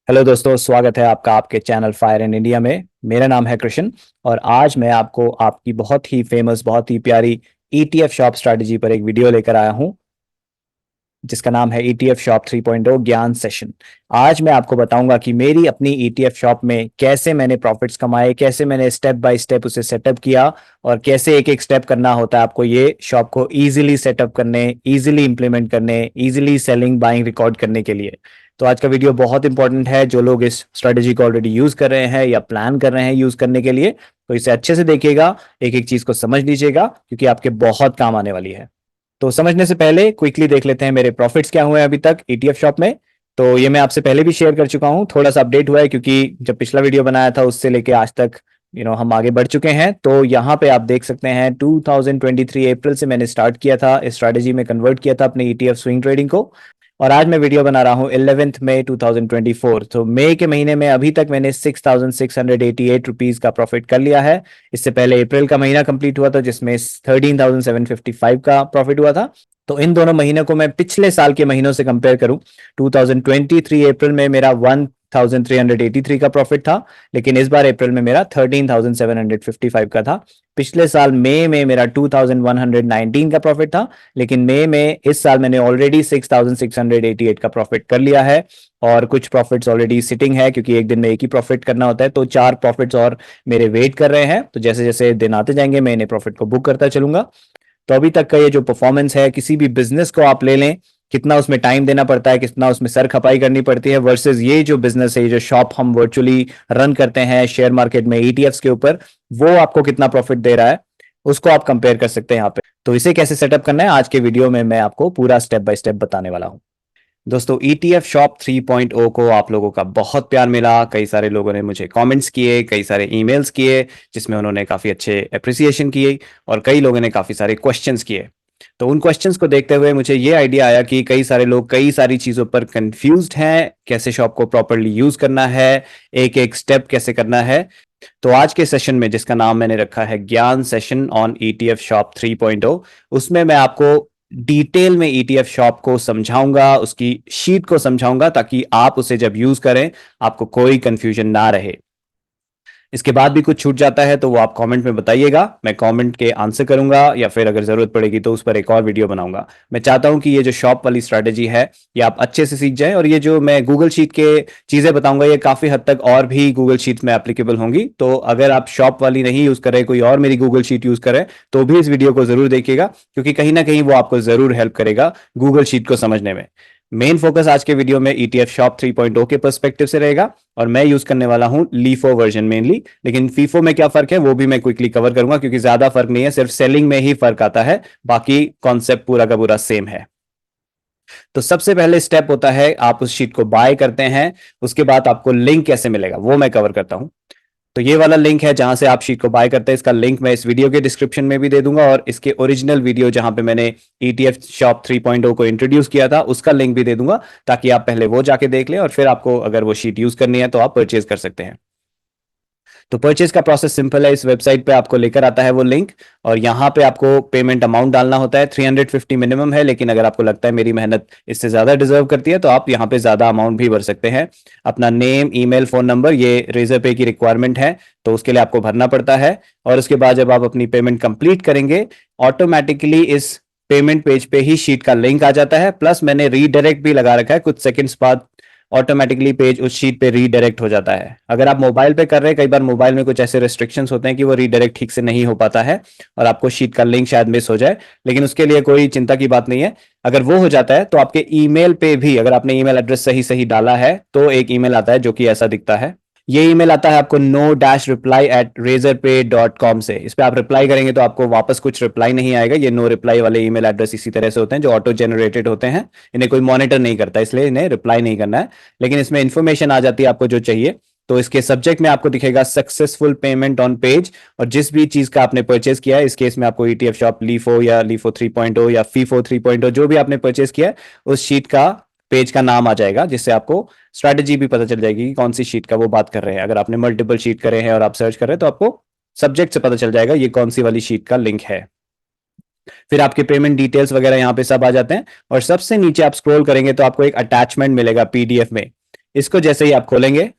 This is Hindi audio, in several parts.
हेलो दोस्तों, स्वागत है आपका आपके चैनल फायर इन इंडिया में। मेरा नाम है कृष्ण और आज मैं आपको आपकी बहुत ही फेमस, बहुत ही प्यारी ईटीएफ शॉप स्ट्रैटेजी पर एक वीडियो लेकर आया हूं जिसका नाम है ईटीएफ शॉप 3.0 ज्ञान सेशन। आज मैं आपको बताऊंगा कि मेरी अपनी ईटीएफ शॉप में कैसे मैंने प्रॉफिट्स कमाए, कैसे मैंने स्टेप बाय स्टेप उसे सेटअप किया और कैसे एक एक स्टेप करना होता है आपको ये शॉप को इजीली सेटअप करने, इजीली इंप्लीमेंट करने, इजीली सेलिंग बाइंग रिकॉर्ड करने के लिए। तो आज का वीडियो बहुत इंपॉर्टेंट है। जो लोग इस स्ट्रेटेजी को ऑलरेडी यूज कर रहे हैं या प्लान कर रहे हैं यूज करने के लिए, तो इसे अच्छे से देखिएगा, एक एक चीज को समझ लीजिएगा क्योंकि आपके बहुत काम आने वाली है। तो समझने से पहले क्विकली देख लेते हैं मेरे प्रॉफिट्स क्या हुए हैं अभी तक ईटीएफ शॉप में। तो ये मैं आपसे पहले भी शेयर कर चुका हूँ, थोड़ा सा अपडेट हुआ है क्योंकि जब पिछला वीडियो बनाया था उससे लेके आज तक हम आगे बढ़ चुके हैं। तो यहाँ पे आप देख सकते हैं 2023 अप्रैल से मैंने स्टार्ट किया था, इस स्ट्रैटेजी में कन्वर्ट किया था अपने ईटीएफ स्विंग ट्रेडिंग को। और आज मैं वीडियो बना रहा हूँ 11 मई 2024। तो मई के महीने में अभी तक मैंने 6,688 रुपीज का प्रॉफिट कर लिया है। इससे पहले अप्रैल का महीना कंप्लीट हुआ था जिसमें 13,755 का प्रॉफिट हुआ था। तो इन दोनों महीनों को मैं पिछले साल के महीनों से कंपेयर करूं, 2023 अप्रैल में मेरा 1,383 का प्रॉफिट था, लेकिन इस बार अप्रैल में मेरा 13,755 का था। पिछले साल मई में मेरा 2,119 का प्रॉफिट था, लेकिन मई में इस साल मैंने ऑलरेडी 6,688 का प्रॉफिट कर लिया है। और कुछ प्रॉफिट्स ऑलरेडी सिटिंग है क्योंकि एक दिन में एक ही प्रॉफिट करना होता है, तो 4 प्रॉफिट्स और मेरे वेट कर रहे हैं। तो जैसे जैसे दिन आते जाएंगे मैं इन्हें प्रॉफिट को बुक करता चलूंगा। तो अभी तक का ये जो परफॉर्मेंस है, किसी भी बिजनेस को आप ले लें, कितना उसमें टाइम देना पड़ता है, कितना उसमें सर खपाई करनी पड़ती है, वर्सेस ये जो बिजनेस है, ये जो शॉप हम वर्चुअली रन करते हैं शेयर मार्केट में ईटीएफ्स के ऊपर, वो आपको कितना प्रॉफिट दे रहा है, उसको आप कंपेयर कर सकते हैं यहाँ पे। तो इसे कैसे सेटअप करना है आज के वीडियो में मैं आपको पूरा स्टेप बाय स्टेप बताने वाला हूँ। दोस्तों, ईटीएफ शॉप 3.0 को आप लोगों का बहुत प्यार मिला। कई सारे लोगों ने मुझे कमेंट्स किए, कई सारे ईमेल्स किए जिसमें उन्होंने काफ़ी अच्छे अप्रिसिएशन किए और कई लोगों ने काफ़ी सारे क्वेश्चंस किए। तो उन क्वेश्चंस को देखते हुए मुझे ये आइडिया आया कि कई सारे लोग कई सारी चीज़ों पर कंफ्यूज्ड हैं, कैसे शॉप को प्रॉपरली यूज़ करना है, एक एक स्टेप कैसे करना है। तो आज के सेशन में, जिसका नाम मैंने रखा है ज्ञान सेशन ऑन ईटीएफ शॉप 3.0, उसमें मैं आपको डिटेल में ईटीएफ शॉप को समझाऊंगा, उसकी शीट को समझाऊंगा ताकि आप उसे जब यूज करें आपको कोई कंफ्यूजन ना रहे। इसके बाद भी कुछ छूट जाता है तो वो आप कमेंट में बताइएगा, मैं कमेंट के आंसर करूंगा या फिर अगर जरूरत पड़ेगी तो उस पर एक और वीडियो बनाऊंगा। मैं चाहता हूं कि ये जो शॉप वाली स्ट्रैटेजी है ये आप अच्छे से सीख जाएं, और ये जो मैं गूगल शीट के चीजें बताऊंगा ये काफी हद तक और भी गूगल शीट में एप्लीकेबल होंगी। तो अगर आप शॉप वाली नहीं यूज करें, कोई और मेरी गूगल शीट यूज करें, तो भी इस वीडियो को जरूर देखिएगा क्योंकि कहीं ना कहीं वो आपको जरूर हेल्प करेगा गूगल शीट को समझने में। मेन फोकस आज के वीडियो में ईटीएफ शॉप 3.0 के पर्सपेक्टिव से रहेगा और मैं यूज करने वाला हूं लीफो वर्जन मेनली। लेकिन फीफो में क्या फर्क है वो भी मैं क्विकली कवर करूंगा क्योंकि ज्यादा फर्क नहीं है, सिर्फ सेलिंग में ही फर्क आता है, बाकी कॉन्सेप्ट पूरा का पूरा सेम है। तो सबसे पहले स्टेप होता है आप उस शीट को बाय करते हैं, उसके बाद आपको लिंक कैसे मिलेगा वो मैं कवर करता हूं। तो ये वाला लिंक है जहां से आप शीट को बाय करते हैं, इसका लिंक मैं इस वीडियो के डिस्क्रिप्शन में भी दे दूंगा और इसके ओरिजिनल वीडियो जहां पे मैंने ईटीएफ शॉप 3.0 को इंट्रोड्यूस किया था उसका लिंक भी दे दूंगा, ताकि आप पहले वो जाके देख लें और फिर आपको अगर वो शीट यूज करनी है तो आप परचेज कर सकते हैं। तो परचेज का प्रोसेस सिंपल है, इस वेबसाइट पे आपको लेकर आता है वो लिंक और यहाँ पे आपको पेमेंट अमाउंट डालना होता है। 350 मिनिमम है, लेकिन अगर आपको लगता है मेरी मेहनत इससे ज्यादा डिजर्व करती है तो आप यहाँ पे ज्यादा अमाउंट भी भर सकते हैं। अपना नेम, ईमेल, फोन नंबर, ये रेजर पे की रिक्वायरमेंट है तो उसके लिए आपको भरना पड़ता है। और उसके बाद जब आप अपनी पेमेंट कंप्लीट करेंगे ऑटोमेटिकली इस पेमेंट पेज पे ही शीट का लिंक आ जाता है, प्लस मैंने रीडायरेक्ट भी लगा रखा है, कुछ सेकंड्स बाद ऑटोमेटिकली पेज उस शीट पे रीडायरेक्ट हो जाता है। अगर आप मोबाइल पे कर रहे हैं, कई बार मोबाइल में कुछ ऐसे रेस्ट्रिक्शंस होते हैं कि वो रीडायरेक्ट ठीक से नहीं हो पाता है और आपको शीट का लिंक शायद मिस हो जाए, लेकिन उसके लिए कोई चिंता की बात नहीं है। अगर वो हो जाता है तो आपके ईमेल पे भी, अगर आपने ईमेल एड्रेस सही सही डाला है तो एक ईमेल आता है जो कि ऐसा दिखता है। ये ईमेल आता है आपको no-reply@razorpay.com से। इस पे आप रिप्लाई करेंगे तो आपको वापस कुछ रिप्लाई नहीं आएगा। ये नो रिप्लाई वाले ईमेल एड्रेस इसी तरह से होते हैं जो ऑटो जनरेटेड होते हैं, इन्हें कोई मॉनिटर नहीं करता, इसलिए इन्हें रिप्लाई नहीं करना है। लेकिन इसमें इंफॉर्मेशन आ जाती है आपको जो चाहिए। तो इसके सब्जेक्ट में आपको दिखेगा सक्सेसफुल पेमेंट ऑन पेज, और जिस भी चीज का आपने परचेज किया है, इस केस में आपको ईटीएफ शॉप लीफो या लीफो 3.0 या फीफो 3.0 जो भी आपने परचेज किया है उस शीट का पेज का नाम आ जाएगा, जिससे आपको स्ट्रैटेजी भी पता चल जाएगी कि कौन सी शीट का वो बात कर रहे हैं। अगर आपने मल्टीपल शीट करे हैं और आप सर्च कर रहे हैं तो आपको सब्जेक्ट से पता चल जाएगा ये कौन सी वाली शीट का लिंक है। फिर आपके पेमेंट डिटेल्स वगैरह यहाँ पे सब आ जाते हैं और सबसे नीचे आप स्क्रॉल करेंगे तो आपको एक अटैचमेंट मिलेगा पीडीएफ में। इसको जैसे ही आप खोलेंगे,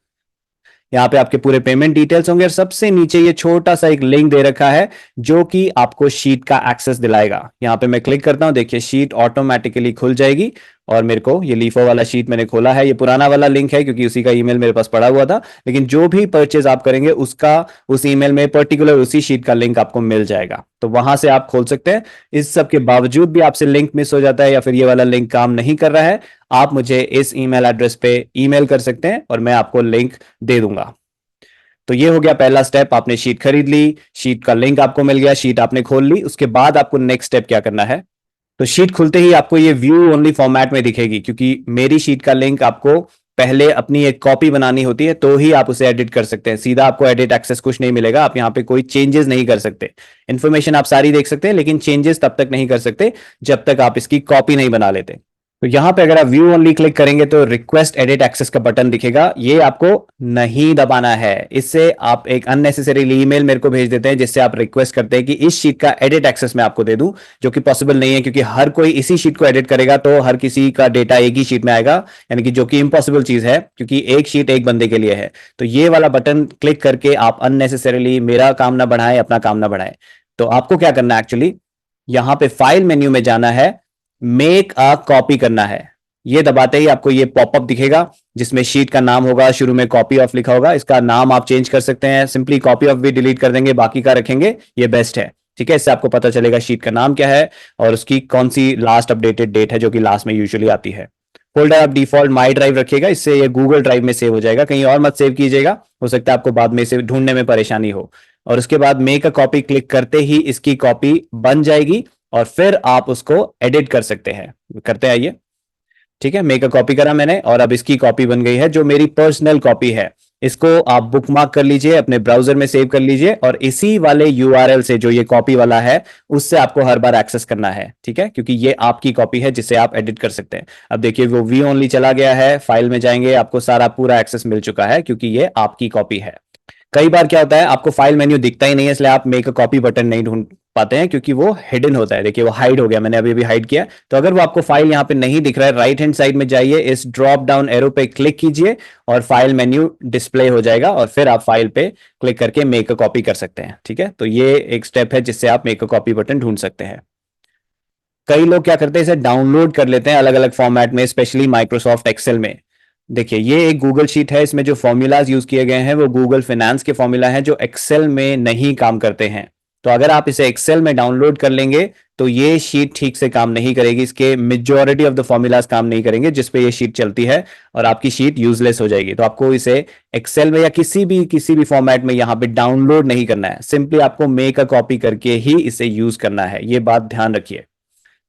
यहाँ पे आपके पूरे पेमेंट डिटेल्स होंगे और सबसे नीचे ये छोटा सा एक लिंक दे रखा है जो कि आपको शीट का एक्सेस दिलाएगा। यहाँ पे मैं क्लिक करता हूँ, देखिए शीट ऑटोमेटिकली खुल जाएगी और मेरे को ये लीफो वाला शीट मैंने खोला है। ये पुराना वाला लिंक है क्योंकि उसी का ईमेल मेरे पास पड़ा हुआ था, लेकिन जो भी परचेज आप करेंगे उसका उस ईमेल में पर्टिकुलर उसी शीट का लिंक आपको मिल जाएगा, तो वहां से आप खोल सकते हैं। इस सब के बावजूद भी आपसे लिंक मिस हो जाता है या फिर ये वाला लिंक काम नहीं कर रहा है, आप मुझे इस ईमेल एड्रेस पे ईमेल कर सकते हैं और मैं आपको लिंक दे दूंगा। तो ये हो गया पहला स्टेप, आपने शीट खरीद ली, शीट का लिंक आपको मिल गया, शीट आपने खोल ली। उसके बाद आपको नेक्स्ट स्टेप क्या करना है, तो शीट खुलते ही आपको ये व्यू ओनली फॉर्मेट में दिखेगी, क्योंकि मेरी शीट का लिंक आपको पहले अपनी एक कॉपी बनानी होती है तो ही आप उसे एडिट कर सकते हैं। सीधा आपको एडिट एक्सेस कुछ नहीं मिलेगा, आप यहाँ पे कोई चेंजेस नहीं कर सकते। इन्फॉर्मेशन आप सारी देख सकते हैं लेकिन चेंजेस तब तक नहीं कर सकते जब तक आप इसकी कॉपी नहीं बना लेते। तो यहां पे अगर आप व्यू ओनली क्लिक करेंगे तो रिक्वेस्ट एडिट एक्सेस का बटन दिखेगा, ये आपको नहीं दबाना है। इससे आप एक अननेसेसरी ईमेल मेरे को भेज देते हैं जिससे आप रिक्वेस्ट करते हैं कि इस शीट का एडिट एक्सेस मैं आपको दे दूं, जो कि पॉसिबल नहीं है क्योंकि हर कोई इसी शीट को एडिट करेगा तो हर किसी का डेटा एक ही शीट में आएगा, यानी कि जो कि इम्पॉसिबल चीज है क्योंकि एक शीट एक बंदे के लिए है। तो ये वाला बटन क्लिक करके आप अननेसेसरीली मेरा काम ना बढ़ाएं, अपना काम ना बढ़ाएं। तो आपको क्या करना है, एक्चुअली यहां पे फाइल मेन्यू में जाना है, मेक अ कॉपी करना है। ये दबाते ही आपको ये पॉपअप दिखेगा जिसमें शीट का नाम होगा, शुरू में कॉपी ऑफ लिखा होगा। इसका नाम आप चेंज कर सकते हैं, सिंपली कॉपी ऑफ भी डिलीट कर देंगे, बाकी का रखेंगे, ये बेस्ट है। ठीक है, इससे आपको पता चलेगा शीट का नाम क्या है और उसकी कौन सी लास्ट अपडेटेड डेट है जो कि लास्ट में यूजुअली आती है। फोल्डर आप डिफॉल्ट माई ड्राइव रखिएगा, इससे ये गूगल ड्राइव में सेव हो जाएगा, कहीं और मत सेव कीजिएगा, हो सकता है आपको बाद में इसे ढूंढने में परेशानी हो। और उसके बाद मेक अ कॉपी क्लिक करते ही इसकी कॉपी बन जाएगी और फिर आप उसको एडिट कर सकते हैं। करते आइए। ठीक है, मेक अ कॉपी करा मैंने और अब इसकी कॉपी बन गई है जो मेरी पर्सनल कॉपी है। इसको आप बुकमार्क कर लीजिए, अपने ब्राउजर में सेव कर लीजिए और इसी वाले यूआरएल से जो ये कॉपी वाला है उससे आपको हर बार एक्सेस करना है। ठीक है, क्योंकि ये आपकी कॉपी है जिसे आप एडिट कर सकते हैं। अब देखिए वो व्यू ओनली चला गया है, फाइल में जाएंगे, आपको सारा पूरा एक्सेस मिल चुका है क्योंकि ये आपकी कॉपी है। कई बार क्या होता है आपको फाइल मेन्यू दिखता ही नहीं है, इसलिए आप मेक अ कॉपी बटन नहीं ढूंढ पाते हैं क्योंकि वो हिडन होता है। देखिए वो हाइड हो गया, मैंने अभी हाइड किया। तो अगर वो आपको फाइल यहाँ पे नहीं दिख रहा है, राइट हैंड साइड में जाइए, इस ड्रॉप डाउन एरो पे क्लिक कीजिए और फाइल मेन्यू डिस्प्ले हो जाएगा और फिर आप फाइल पे क्लिक करके मेक अ कॉपी कर सकते हैं। ठीक है, तो ये एक स्टेप है जिससे आप मेक अ कॉपी बटन ढूंढ सकते हैं। कई लोग क्या करते हैं, इसे डाउनलोड कर लेते हैं अलग अलग फॉर्मेट में, स्पेशली माइक्रोसॉफ्ट एक्सेल में। देखिए ये एक गूगल शीट है, इसमें जो फॉर्मूलाज यूज किए गए हैं वो गूगल फाइनेंस के फॉर्मूला हैं जो एक्सेल में नहीं काम करते हैं। तो अगर आप इसे एक्सेल में डाउनलोड कर लेंगे तो ये शीट ठीक से काम नहीं करेगी, इसके मेजॉरिटी ऑफ द फॉर्मूलाज काम नहीं करेंगे जिस पे ये शीट चलती है और आपकी शीट यूजलेस हो जाएगी। तो आपको इसे एक्सेल में या किसी भी फॉर्मेट में यहाँ पे डाउनलोड नहीं करना है, सिंपली आपको मेक अ कॉपी करके ही इसे यूज करना है, ये बात ध्यान रखिए।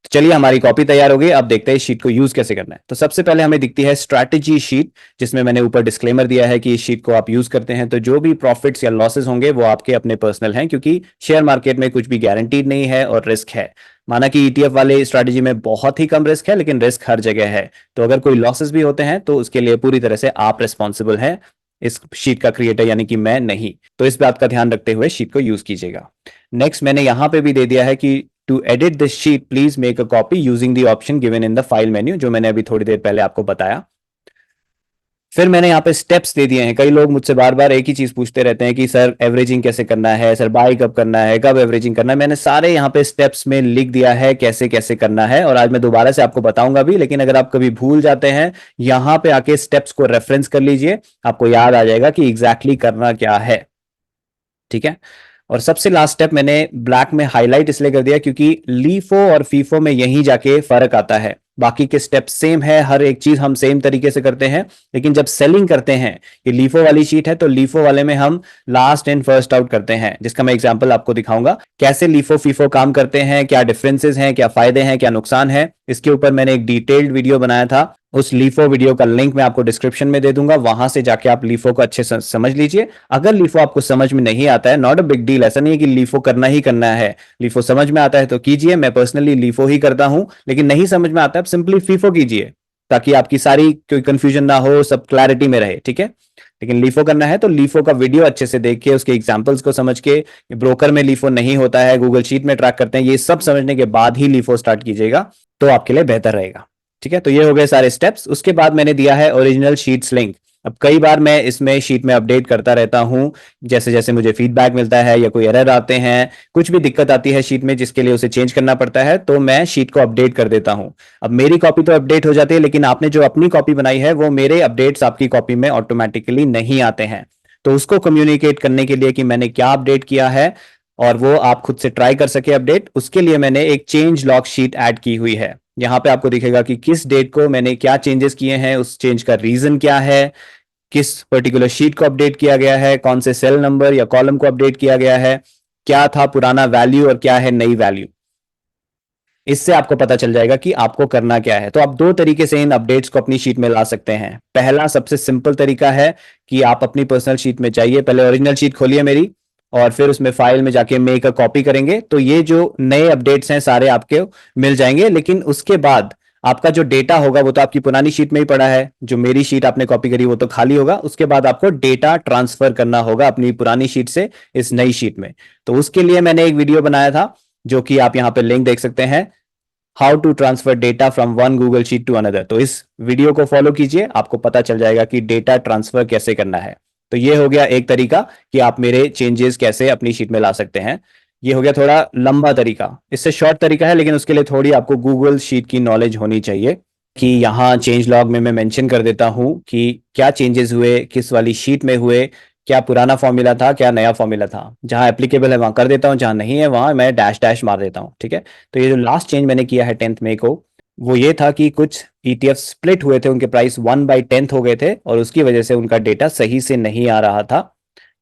तो चलिए हमारी कॉपी तैयार हो गई, अब देखते हैं इस शीट को यूज कैसे करना है। तो सबसे पहले हमें दिखती है स्ट्रैटेजी शीट, जिसमें मैंने ऊपर डिस्क्लेमर दिया है कि इस शीट को आप यूज करते हैं तो जो भी प्रॉफिट्स या लॉसेस होंगे वो आपके अपने पर्सनल हैं, क्योंकि शेयर मार्केट में कुछ भी गारंटीड नहीं है और रिस्क है। माना कि ईटीएफ वाले स्ट्रैटेजी में बहुत ही कम रिस्क है लेकिन रिस्क हर जगह है, तो अगर कोई लॉसेस भी होते हैं तो उसके लिए पूरी तरह से आप रिस्पॉन्सिबल हैं, इस शीट का क्रिएटर यानी कि मैं नहीं। तो इस बात का ध्यान रखते हुए शीट को यूज कीजिएगा। नेक्स्ट मैंने यहां पे भी दे दिया है कि to edit this sheet please make a copy using the option given in the file menu, जो मैंने अभी थोड़ी देर पहले आपको बताया। फिर मैंने यहाँ पे स्टेप्स दे दिए हैं। कई लोग मुझसे बार बार एक ही चीज पूछते रहते हैं कि सर एवरेजिंग कैसे करना है, सर बाय कब करना है, कब एवरेजिंग करना है। मैंने सारे यहाँ पे स्टेप्स में लिख दिया है कैसे कैसे करना है और आज मैं दोबारा से आपको बताऊंगा भी, लेकिन अगर आप कभी भूल जाते हैं यहाँ पे आके स्टेप्स को रेफरेंस कर लीजिए, आपको याद आ जाएगा कि एग्जैक्टली करना क्या है। ठीक है, और सबसे लास्ट स्टेप मैंने ब्लैक में हाईलाइट इसलिए कर दिया क्योंकि लीफो और फीफो में यही जाके फर्क आता है। बाकी के स्टेप सेम है, हर एक चीज हम सेम तरीके से करते हैं, लेकिन जब सेलिंग करते हैं, ये लीफो वाली शीट है तो लीफो वाले में हम लास्ट इन फर्स्ट आउट करते हैं, जिसका मैं एग्जांपल आपको दिखाऊंगा कैसे लीफो फीफो काम करते हैं, क्या डिफरेंसेस हैं, क्या फायदे हैं, क्या नुकसान है। इसके ऊपर मैंने एक डिटेल्ड वीडियो बनाया था, उस लीफो वीडियो का लिंक मैं आपको डिस्क्रिप्शन में दे दूंगा, वहां से जाके आप लीफो को अच्छे से समझ लीजिए। अगर लीफो आपको समझ में नहीं आता है, नॉट अ बिग डील, ऐसा नहीं है कि लीफो करना ही करना है, लीफो समझ में आता है तो कीजिए। मैं पर्सनली लीफो ही करता हूं, लेकिन नहीं समझ में आता है आप सिंपली फीफो कीजिए ताकि आपकी सारी कोई कंफ्यूजन ना हो, सब क्लैरिटी में रहे। ठीक है, लेकिन लीफो करना है तो लीफो का वीडियो अच्छे से देख के उसके एग्जांपल्स को समझ के, ब्रोकर में लीफो नहीं होता है, गूगल शीट में ट्रैक करते हैं, ये सब समझने के बाद ही लीफो स्टार्ट कीजिएगा तो आपके लिए बेहतर रहेगा। ठीक है, तो ये हो गए सारे स्टेप्स। उसके बाद मैंने दिया है ओरिजिनल शीट्स लिंक। अब कई बार मैं इसमें शीट में अपडेट करता रहता हूं, जैसे जैसे मुझे फीडबैक मिलता है या कोई एरर आते हैं, कुछ भी दिक्कत आती है शीट में जिसके लिए उसे चेंज करना पड़ता है, तो मैं शीट को अपडेट कर देता हूं। अब मेरी कॉपी तो अपडेट हो जाती है, लेकिन आपने जो अपनी कॉपी बनाई है वो मेरे अपडेट्स आपकी कॉपी में ऑटोमेटिकली नहीं आते हैं। तो उसको कम्युनिकेट करने के लिए कि मैंने क्या अपडेट किया है और वो आप खुद से ट्राई कर सके अपडेट, उसके लिए मैंने एक चेंज लॉग शीट ऐड की हुई है। यहाँ पे आपको दिखेगा कि किस डेट को मैंने क्या चेंजेस किए हैं, उस चेंज का रीजन क्या है, किस पर्टिकुलर शीट को अपडेट किया गया है, कौन से सेल नंबर या कॉलम को अपडेट किया गया है, क्या था पुराना वैल्यू और क्या है नई वैल्यू। इससे आपको पता चल जाएगा कि आपको करना क्या है। तो आप दो तरीके से इन अपडेट्स को अपनी शीट में ला सकते हैं। पहला सबसे सिंपल तरीका है कि आप अपनी पर्सनल शीट में जाइए, पहले ओरिजिनल शीट खोलिए मेरी, और फिर उसमें फाइल में जाके मेक अ कॉपी करेंगे, तो ये जो नए अपडेट्स हैं सारे आपके मिल जाएंगे। लेकिन उसके बाद आपका जो डेटा होगा वो तो आपकी पुरानी शीट में ही पड़ा है, जो मेरी शीट आपने कॉपी करी वो तो खाली होगा। उसके बाद आपको डेटा ट्रांसफर करना होगा अपनी पुरानी शीट से इस नई शीट में। तो उसके लिए मैंने एक वीडियो बनाया था, जो कि आप यहाँ पे लिंक देख सकते हैं, how to transfer data from one Google sheet to another. तो इस वीडियो को फॉलो कीजिए, आपको पता चल जाएगा कि डेटा ट्रांसफर कैसे करना है। तो ये हो गया एक तरीका कि आप मेरे चेंजेस कैसे अपनी शीट में ला सकते हैं। ये हो गया थोड़ा लंबा तरीका, इससे शॉर्ट तरीका है, लेकिन उसके लिए थोड़ी आपको गूगल शीट की नॉलेज होनी चाहिए। कि यहाँ चेंज लॉग में मैं मेंशन कर देता हूँ कि क्या चेंजेस हुए, किस वाली शीट में हुए, क्या पुराना फॉर्मूला था, क्या नया फॉर्मूला था। जहां एप्लीकेबल है वहां कर देता हूँ, जहां नहीं है वहां मैं डैश डैश मार देता हूँ। ठीक है, तो ये जो लास्ट चेंज मैंने किया है 10th मई को, वो ये था कि कुछ ईटीएफ स्प्लिट हुए थे, उनके प्राइस 1/10 हो गए थे और उसकी वजह से उनका डेटा सही से नहीं आ रहा था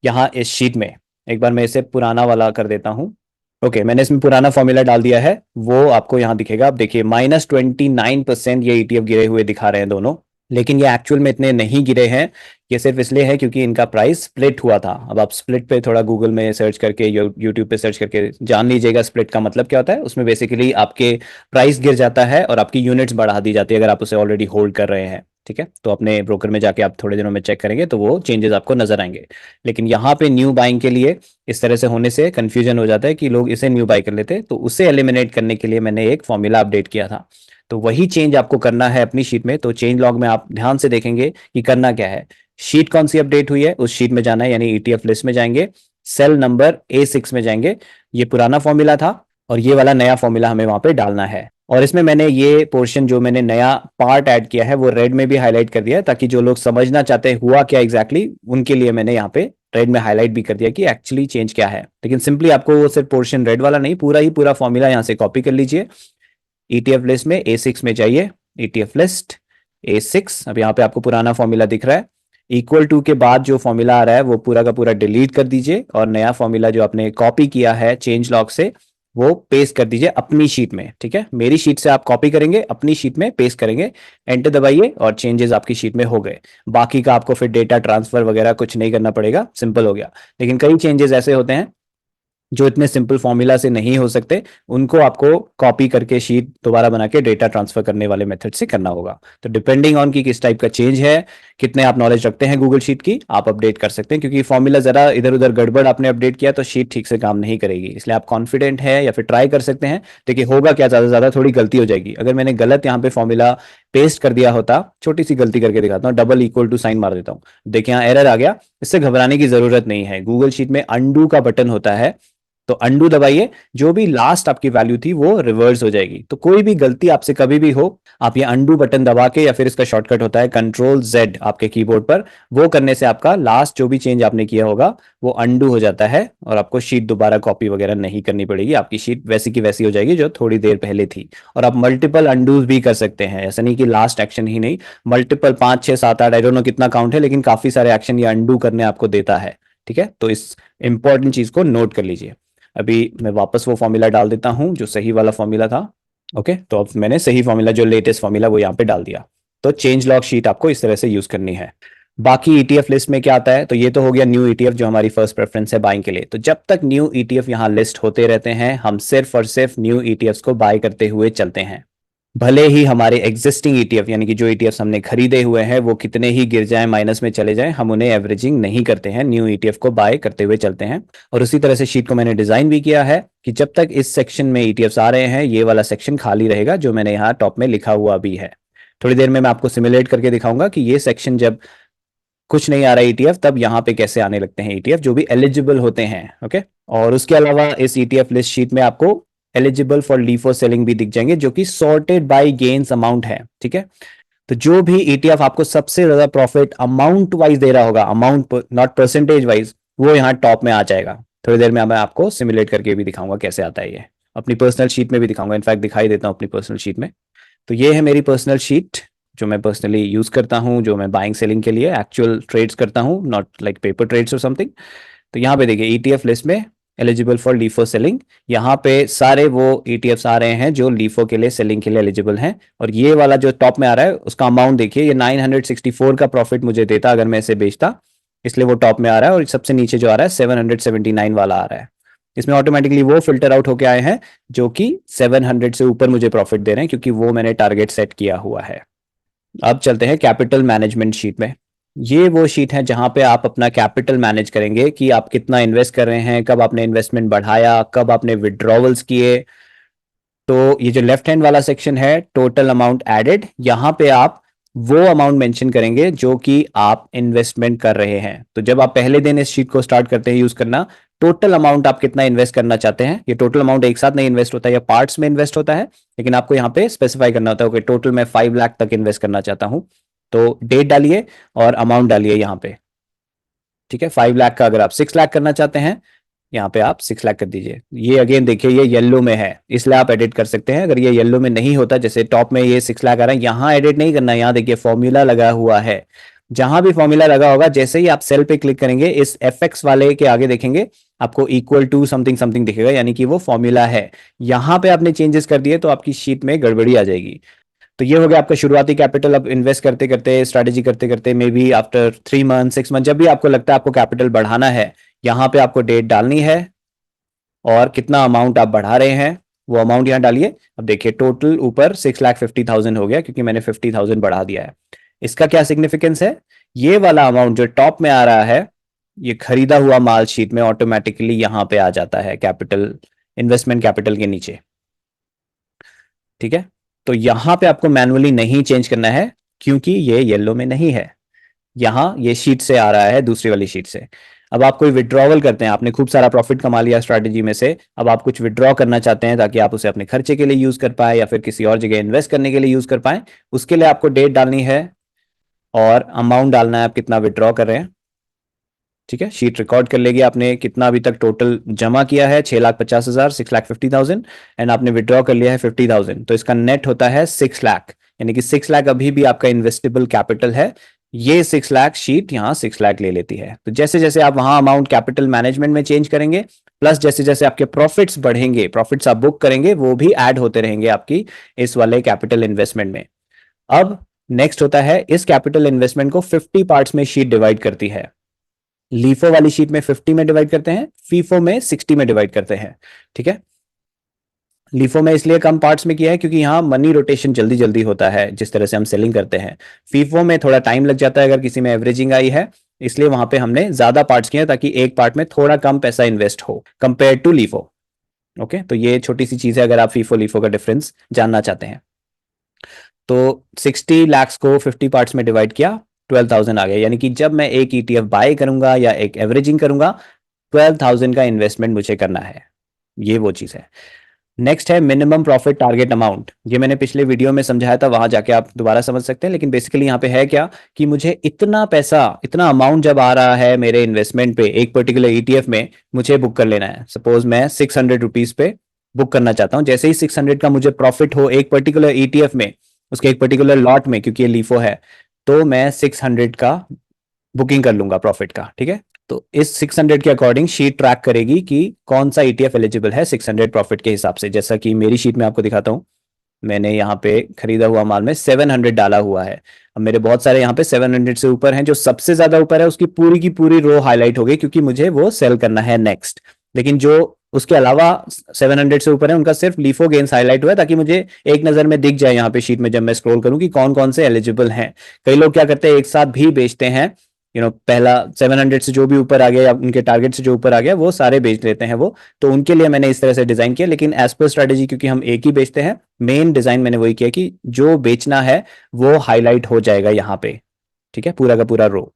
यहाँ इस शीट में। एक बार मैं इसे पुराना वाला कर देता हूँ। ओके, मैंने इसमें पुराना फॉर्मूला डाल दिया है, वो आपको यहाँ दिखेगा। आप देखिए -29% ये ईटीएफ गिरे हुए दिखा रहे हैं दोनों, लेकिन ये एक्चुअल में इतने नहीं गिरे हैं। ये सिर्फ इसलिए है क्योंकि इनका प्राइस स्प्लिट हुआ था। अब आप स्प्लिट पे थोड़ा गूगल में सर्च करके यूट्यूब पे सर्च करके जान लीजिएगा स्प्लिट का मतलब क्या होता है। उसमें बेसिकली आपके प्राइस गिर जाता है और आपकी यूनिट्स बढ़ा दी जाती है अगर आप उसे ऑलरेडी होल्ड कर रहे हैं। ठीक है, तो अपने ब्रोकर में जाके आप थोड़े दिनों में चेक करेंगे तो वो चेंजेस आपको नजर आएंगे। लेकिन यहाँ पे न्यू बाइंग के लिए इस तरह से होने से कंफ्यूजन हो जाता है कि लोग इसे न्यू बाई कर लेते हैं, तो उसे एलिमिनेट करने के लिए मैंने एक फॉर्मूला अपडेट किया था। तो वही चेंज आपको करना है अपनी शीट में। तो चेंज लॉग में आप ध्यान से देखेंगे कि करना क्या है। शीट कौन सी अपडेट हुई है उस शीट में जाना है, यानी ईटीएफ लिस्ट में जाएंगे, सेल नंबर A6 में जाएंगे, ये पुराना फॉर्मूला था और ये वाला नया फॉर्मूला हमें वहां पे डालना है। और इसमें मैंने ये पोर्शन जो मैंने नया पार्ट ऐड किया है वो रेड में भी हाईलाइट कर दिया है, ताकि जो लोग समझना चाहते हैं हुआ क्या एग्जैक्टली उनके लिए मैंने यहाँ पे रेड में हाईलाइट भी कर दिया कि एक्चुअली चेंज क्या है। लेकिन सिंपली आपको वो सिर्फ पोर्शन रेड वाला नहीं, पूरा ही पूरा फॉर्मूला यहाँ से कॉपी कर लीजिए। ईटीएफ लिस्ट में A6 में जाइए, ईटीएफ लिस्ट A6। अब यहाँ पे आपको पुराना फॉर्मूला दिख रहा है, इक्वल टू के बाद जो फॉर्मूला आ रहा है वो पूरा का पूरा डिलीट कर दीजिए और नया फॉर्मूला जो आपने कॉपी किया है चेंज लॉग से वो पेस्ट कर दीजिए अपनी शीट में। ठीक है, मेरी शीट से आप कॉपी करेंगे, अपनी शीट में पेस्ट करेंगे, एंटर दबाइए और चेंजेस आपकी शीट में हो गए। बाकी का आपको फिर डेटा ट्रांसफर वगैरह कुछ नहीं करना पड़ेगा, सिंपल हो गया। लेकिन कई चेंजेस ऐसे होते हैं जो इतने सिंपल फॉर्मूला से नहीं हो सकते, उनको आपको कॉपी करके शीट दोबारा बना के डेटा ट्रांसफर करने वाले मेथड से करना होगा। तो डिपेंडिंग ऑन कि किस टाइप का चेंज है, कितने आप नॉलेज रखते हैं गूगल शीट की, आप अपडेट कर सकते हैं। क्योंकि फॉर्मूला जरा इधर उधर गड़बड़ आपने अपडेट किया तो शीट ठीक से काम नहीं करेगी। इसलिए आप कॉन्फिडेंट है या फिर ट्राई कर सकते हैं। देखिए होगा क्या, ज्यादा से ज्यादा थोड़ी गलती हो जाएगी। अगर मैंने गलत यहाँ पे फॉर्मूला पेस्ट कर दिया होता, छोटी सी गलती करके दिखाता हूँ, डबल इक्वल टू साइन मार देता हूँ, देखिए यहाँ एरर आ गया। इससे घबराने की जरूरत नहीं है, गूगल शीट में अंडू का बटन होता है, तो अंडू दबाइए, जो भी लास्ट आपकी वैल्यू थी वो रिवर्स हो जाएगी। तो कोई भी गलती आपसे कभी भी हो, आप ये अंडू बटन दबा के, या फिर इसका शॉर्टकट होता है Ctrl+Z आपके कीबोर्ड पर, वो करने से आपका लास्ट जो भी चेंज आपने किया होगा वो अंडू हो जाता है और आपको शीट दोबारा कॉपी वगैरह नहीं करनी पड़ेगी। आपकी शीट वैसी की वैसी हो जाएगी जो थोड़ी देर पहले थी। और आप मल्टीपल अंडूज भी कर सकते हैं, ऐसा नहीं कि लास्ट एक्शन ही नहीं, मल्टीपल 5 6 7 8, आई डोंट नो कितना काउंट है, लेकिन काफी सारे एक्शन ये अंडू करने आपको देता है। ठीक है, तो इस इंपॉर्टेंट चीज को नोट कर लीजिए। अभी मैं वापस वो फॉर्मूला डाल देता हूं जो सही वाला फॉर्मूला था। ओके, तो अब मैंने सही फॉर्मूला जो लेटेस्ट फॉर्मूला वो यहाँ पे डाल दिया। तो चेंज लॉग शीट आपको इस तरह से यूज करनी है। बाकी ईटीएफ लिस्ट में क्या आता है, तो ये तो हो गया न्यू ईटीएफ जो हमारी फर्स्ट प्रेफरेंस है बाइंग के लिए। तो जब तक न्यू ईटीएफ यहाँ लिस्ट होते रहते हैं, हम सिर्फ और सिर्फ न्यू ईटीएफ को बाय करते हुए चलते हैं। भले ही हमारे एग्जिस्टिंग ईटीएफ यानी कि जो ईटीएफ हमने खरीदे हुए हैं वो कितने ही गिर जाएं, माइनस में चले जाएं, हम उन्हें एवरेजिंग नहीं करते हैं, न्यू ईटीएफ को बाय करते हुए चलते हैं। और उसी तरह से शीट को मैंने डिजाइन भी किया है कि जब तक इस सेक्शन में ईटीएफ आ रहे हैं ये वाला सेक्शन खाली रहेगा जो मैंने यहाँ टॉप में लिखा हुआ भी है। थोड़ी देर में मैं आपको सिमुलेट करके दिखाऊंगा कि ये सेक्शन जब कुछ नहीं आ रहा ईटीएफ तब यहाँ पे कैसे आने लगते हैं ईटीएफ जो भी एलिजिबल होते हैं। ओके, और उसके अलावा इस ईटीएफ लिस्ट शीट में आपको एलिजिबल फॉर लीफो सेलिंग भी दिख जाएंगे जो कि सॉर्टेड बाय गेन्स अमाउंट है। ठीक है, तो जो भी ईटीएफ आपको सबसे ज्यादा प्रॉफिट अमाउंट वाइज दे रहा होगा, अमाउंट नॉट परसेंटेज वाइज, वो यहाँ टॉप में आ जाएगा। थोड़ी देर में मैं आपको सिमुलेट करके भी दिखाऊंगा कैसे आता है ये, अपनी पर्सनल शीट में भी दिखाऊंगा, इनफैक्ट दिखाई देता हूँ अपनी पर्सनल शीट में। तो ये है मेरी पर्सनल शीट जो मैं पर्सनली यूज करता हूँ, जो मैं बाइंग सेलिंग के लिए एक्चुअल ट्रेड्स करता हूँ, नॉट लाइक पेपर ट्रेड्स और समथिंग। तो यहाँ पे देखिए ईटीएफ लिस्ट में एलिजिबल फॉर लीफो सेलिंग, यहाँ पे सारे वो ईटीएफ्स आ रहे हैं जो लीफो के लिए सेलिंग के लिए एलिजिबल हैं। और ये वाला जो टॉप में आ रहा है उसका अमाउंट देखिए, ये 964 का प्रॉफिट मुझे देता अगर मैं इसे बेचता, इसलिए वो टॉप में आ रहा है। और सबसे नीचे जो आ रहा है 779 वाला आ रहा है, इसमें ऑटोमेटिकली वो फिल्टर आउट होके आए हैं जो कि 700 से ऊपर मुझे प्रॉफिट दे रहे हैं, क्योंकि वो मैंने टारगेट सेट किया हुआ है। अब चलते हैं कैपिटल मैनेजमेंट शीट में। ये वो शीट है जहां पे आप अपना कैपिटल मैनेज करेंगे कि आप कितना इन्वेस्ट कर रहे हैं, कब आपने इन्वेस्टमेंट बढ़ाया, कब आपने विड्रॉवल्स किए। तो ये जो लेफ्ट हैंड वाला सेक्शन है टोटल अमाउंट एडेड, यहाँ पे आप वो अमाउंट मेंशन करेंगे जो कि आप इन्वेस्टमेंट कर रहे हैं। तो जब आप पहले दिन इस शीट को स्टार्ट करते हैं यूज करना, टोटल अमाउंट आप कितना इन्वेस्ट करना चाहते हैं, ये टोटल अमाउंट एक साथ नहीं इन्वेस्ट होता है या पार्ट्स में इन्वेस्ट होता है, लेकिन आपको यहाँ पे स्पेसिफाई करना होता है कि टोटल मैं 5 लाख तक इन्वेस्ट करना चाहता हूँ। तो डेट डालिए और अमाउंट डालिए यहाँ पे। ठीक है, 5 लाख का अगर आप 6 लाख करना चाहते हैं, यहाँ पे आप 6 लाख कर दीजिए। ये अगेन देखिए ये येलो में है इसलिए आप एडिट कर सकते हैं। अगर ये येलो में नहीं होता, जैसे टॉप में ये 6 लाख आ रहा है, यहाँ एडिट नहीं करना है। यहाँ देखिए फॉर्मूला लगा हुआ है, जहां भी फॉर्मूला लगा होगा जैसे ही आप सेल पे क्लिक करेंगे इस एफ वाले के आगे देखेंगे आपको इक्वल टू समथिंग समथिंग दिखेगा, यानी कि वो फॉर्मूला है। यहाँ पे आपने चेंजेस कर दिए तो आपकी शीट में गड़बड़ी आ जाएगी। तो ये हो गया आपका शुरुआती कैपिटल। अब इन्वेस्ट करते करते, स्ट्रैटेजी करते करते, may be after 3 month 6 month, जब भी आपको लगता है आपको कैपिटल बढ़ाना है, यहाँ पे आपको डेट डालनी है और कितना अमाउंट आप बढ़ा रहे हैं वो अमाउंट यहाँ डालिए। अब देखिए टोटल ऊपर 6,50,000 हो गया क्योंकि मैंने 50,000 बढ़ा दिया है। इसका क्या सिग्निफिकेंस है, ये वाला अमाउंट जो टॉप में आ रहा है ये खरीदा हुआ माल शीट में ऑटोमेटिकली यहाँ पे आ जाता है कैपिटल, इन्वेस्टमेंट कैपिटल के नीचे। ठीक है, तो यहाँ पे आपको मैनुअली नहीं चेंज करना है क्योंकि ये येलो में नहीं है, यहाँ ये शीट से आ रहा है, दूसरी वाली शीट से। अब आप कोई विड्रॉवल करते हैं, आपने खूब सारा प्रॉफिट कमा लिया स्ट्रैटेजी में से, अब आप कुछ विड्रॉ करना चाहते हैं ताकि आप उसे अपने खर्चे के लिए यूज कर पाए या फिर किसी और जगह इन्वेस्ट करने के लिए यूज कर पाए, उसके लिए आपको डेट डालनी है और अमाउंट डालना है आप कितना विड्रॉ कर रहे हैं। ठीक है, शीट रिकॉर्ड कर लेगी आपने कितना अभी तक टोटल जमा किया है, 6,50,000, 6,50,000, एंड आपने विड्रॉ कर लिया है 50,000, तो इसका नेट होता है 6 लाख, यानी कि 6 लाख अभी भी आपका इन्वेस्टेबल कैपिटल है। ये 6 लाख शीट यहाँ 6 लाख ले लेती है। तो जैसे जैसे आप वहां अमाउंट कैपिटल मैनेजमेंट में चेंज करेंगे, प्लस जैसे जैसे आपके प्रॉफिट्स बढ़ेंगे, प्रॉफिट्स आप बुक करेंगे, वो भी ऐड होते रहेंगे आपकी इस वाले कैपिटल इन्वेस्टमेंट में। अब नेक्स्ट होता है, इस कैपिटल इन्वेस्टमेंट को 50 पार्ट्स में शीट डिवाइड करती है। लीफो वाली शीट में 50 में डिवाइड करते हैं, फीफो में 60 में डिवाइड करते हैं। ठीक है, लीफो में इसलिए कम पार्ट्स में किया है क्योंकि यहाँ मनी रोटेशन जल्दी जल्दी होता है जिस तरह से हम सेलिंग करते हैं। फीफो में थोड़ा टाइम लग जाता है अगर किसी में एवरेजिंग आई है, इसलिए वहां पे हमने ज्यादा पार्ट्स किए ताकि एक पार्ट में थोड़ा कम पैसा इन्वेस्ट हो कंपेयर टू लीफो। ओके, तो ये छोटी सी चीज है अगर आप फीफो लीफो का डिफरेंस जानना चाहते हैं। तो 60 लाख को 50 पार्ट्स में डिवाइड किया, 12,000 आ गया, यानी कि जब मैं एक ईटीएफ बाय करूंगा या एक एवरेजिंग करूंगा, 12,000 का इन्वेस्टमेंट मुझे करना है। ये वो चीज है। नेक्स्ट है मिनिमम प्रॉफिट टारगेट अमाउंट। ये मैंने पिछले वीडियो में समझाया था, वहां जाके आप दोबारा समझ सकते हैं, लेकिन बेसिकली यहाँ पे है क्या कि मुझे इतना पैसा, इतना अमाउंट जब आ रहा है मेरे इन्वेस्टमेंट पे एक पर्टिकुलर ईटीएफ में, मुझे बुक कर लेना है। सपोज मैं 600 रुपीज पे बुक करना चाहता हूँ, जैसे ही 600 का मुझे प्रॉफिट हो एक पर्टिकुलर ईटीएफ में, उसके एक पर्टिकुलर लॉट में, क्योंकि ये लीफो है, तो मैं 600 का बुकिंग कर लूंगा प्रॉफिट का। ठीक है, तो इस 600 के अकॉर्डिंग शीट ट्रैक करेगी कि कौन सा ईटीएफ एलिजिबल है 600 प्रॉफिट के हिसाब से। जैसा कि मेरी शीट में आपको दिखाता हूं, मैंने यहाँ पे खरीदा हुआ माल में 700 डाला हुआ है। अब मेरे बहुत सारे यहाँ पे 700 से ऊपर हैं, जो सबसे ज्यादा ऊपर है उसकी पूरी की पूरी रो हाईलाइट हो गई क्योंकि मुझे वो सेल करना है नेक्स्ट। लेकिन जो उसके अलावा 700 से ऊपर है उनका सिर्फ लीफो गेन्स हाईलाइट हुआ है ताकि मुझे एक नजर में दिख जाए यहाँ पे शीट में जब मैं स्क्रॉल करूं कि कौन कौन से एलिजिबल हैं। कई लोग क्या करते हैं एक साथ भी बेचते हैं, पहला 700 से जो भी ऊपर आ गया या उनके टारगेट से जो ऊपर आ गया वो सारे बेच लेते हैं वो। तो उनके लिए मैंने इस तरह से डिजाइन किया, लेकिन एज पर स्ट्रेटेजी क्योंकि हम एक ही बेचते हैं, मेन डिजाइन मैंने वही किया कि जो बेचना है वो हाईलाइट हो जाएगा यहाँ पे, ठीक है, पूरा का पूरा रो।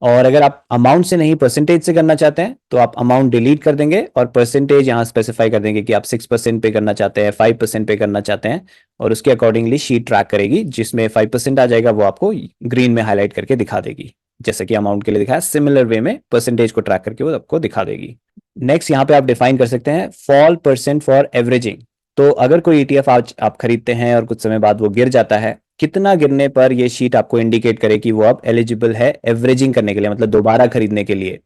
और अगर आप अमाउंट से नहीं परसेंटेज से करना चाहते हैं तो आप अमाउंट डिलीट कर देंगे और परसेंटेज यहाँ स्पेसिफाई कर देंगे कि आप 6% पे करना चाहते हैं, 5% पे करना चाहते हैं, और उसके अकॉर्डिंगली शीट ट्रैक करेगी, जिसमें 5% आ जाएगा वो आपको ग्रीन में हाईलाइट करके दिखा देगी, जैसे कि अमाउंट के लिए दिखाया सिमिलर वे में परसेंटेज को ट्रैक करके वो आपको दिखा देगी। नेक्स्ट यहाँ पे आप डिफाइन कर सकते हैं फॉल परसेंट फॉर एवरेजिंग। तो अगर कोई ईटीएफ आज आप खरीदते हैं और कुछ समय बाद वो गिर जाता है, कितना गिरने पर ये शीट आपको इंडिकेट करे कि वो अब एलिजिबल है एवरेजिंग करने के लिए, मतलब दोबारा खरीदने के लिए।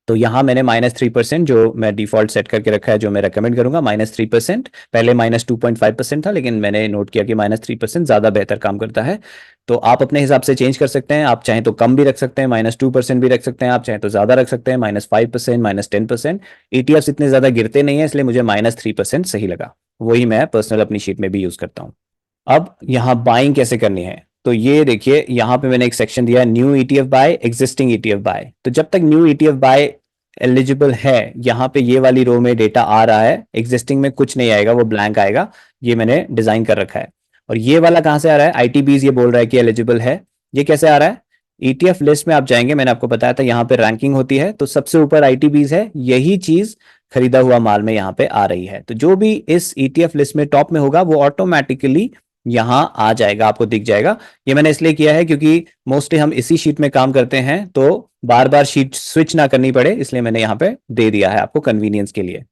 तो यहाँ मैंने -3% जो मैं डिफॉल्ट सेट करके रखा है, जो मैं रेकमेंड करूंगा -3%। पहले -2.5% था, लेकिन मैंने नोट किया कि -3% ज़्यादा बेहतर काम करता है। तो आप अपने हिसाब से चेंज कर सकते हैं, आप चाहें तो कम भी रख सकते हैं, -2% भी रख सकते हैं, आप चाहें तो ज़्यादा रख सकते हैं, -5%, -10%। ईटीएफ्स इतने ज़्यादा गिरते नहीं है, इसलिए मुझे -3% सही लगा, वही मैं पर्सनल अपनी शीट में भी यूज़ करता हूँ। अब यहाँ बाइंग कैसे करनी है, तो ये देखिए यहाँ पे मैंने एक सेक्शन दिया है new ETF buy, existing ETF buy. तो जब तक न्यू ईटीएफ बाय एलिजिबल है, यहाँ पे ये वाली रो में डेटा आ रहा है, एग्जिस्टिंग में कुछ नहीं आएगा, वो ब्लैंक आएगा, ये मैंने डिजाइन कर रखा है। और ये वाला कहाँ से आ रहा है, आईटीबीज ये बोल रहा है कि एलिजिबल है। ये कैसे आ रहा है, ईटीएफ लिस्ट में आप जाएंगे, मैंने आपको बताया था यहाँ पे रैंकिंग होती है, तो सबसे ऊपर आईटीबीज है, यही चीज खरीदा हुआ माल में यहाँ पे आ रही है। तो जो भी इस ईटीएफ लिस्ट में टॉप में होगा वो ऑटोमेटिकली यहाँ आ जाएगा, आपको दिख जाएगा। ये मैंने इसलिए किया है क्योंकि मोस्टली हम इसी शीट में काम करते हैं, तो बार बार शीट स्विच ना करनी पड़े, इसलिए मैंने यहाँ पे दे दिया है आपको कन्वीनियंस के लिए।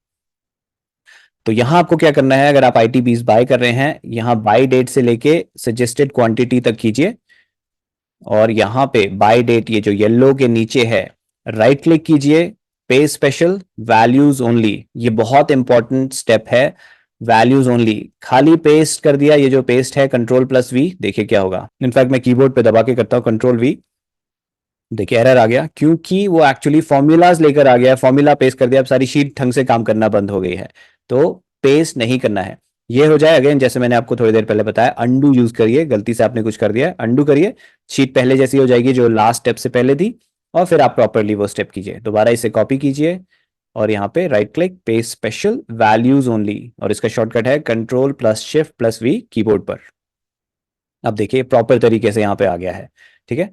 तो यहाँ आपको क्या करना है, अगर आप आईटीबीज बाय कर रहे हैं, यहाँ बाय डेट से लेके सजेस्टेड क्वांटिटी तक कीजिए, और यहाँ पे बाय डेट ये जो येलो के नीचे है, राइट क्लिक कीजिए, पे स्पेशल वैल्यूज ओनली, ये बहुत इंपॉर्टेंट स्टेप है। वैल्यूज ओनली, खाली पेस्ट कर दिया, ये जो पेस्ट है Ctrl+V, देखिए क्या होगा। इनफैक्ट मैं कीबोर्ड पे दबा के करता हूँ Ctrl+V, देखिए एरर आ गया, क्योंकि वो एक्चुअली फॉर्मूलाज लेकर आ गया, फॉर्मूला पेस्ट कर दिया, अब सारी शीट ढंग से काम करना बंद हो गई है। तो पेस्ट नहीं करना है, ये हो जाए अगेन, जैसे मैंने आपको थोड़ी देर पहले बताया, अंडू यूज करिए, गलती से आपने कुछ कर दिया अंडू करिए, शीट पहले जैसी हो जाएगी जो लास्ट स्टेप से पहले थी, और फिर आप प्रॉपरली वो स्टेप कीजिए, दोबारा इसे कॉपी कीजिए, और यहाँ पे right click, paste special values only, और इसका शॉर्टकट है Ctrl+Shift+V कीबोर्ड पर। अब देखिए प्रॉपर तरीके से यहाँ पे आ गया है, ठीक है।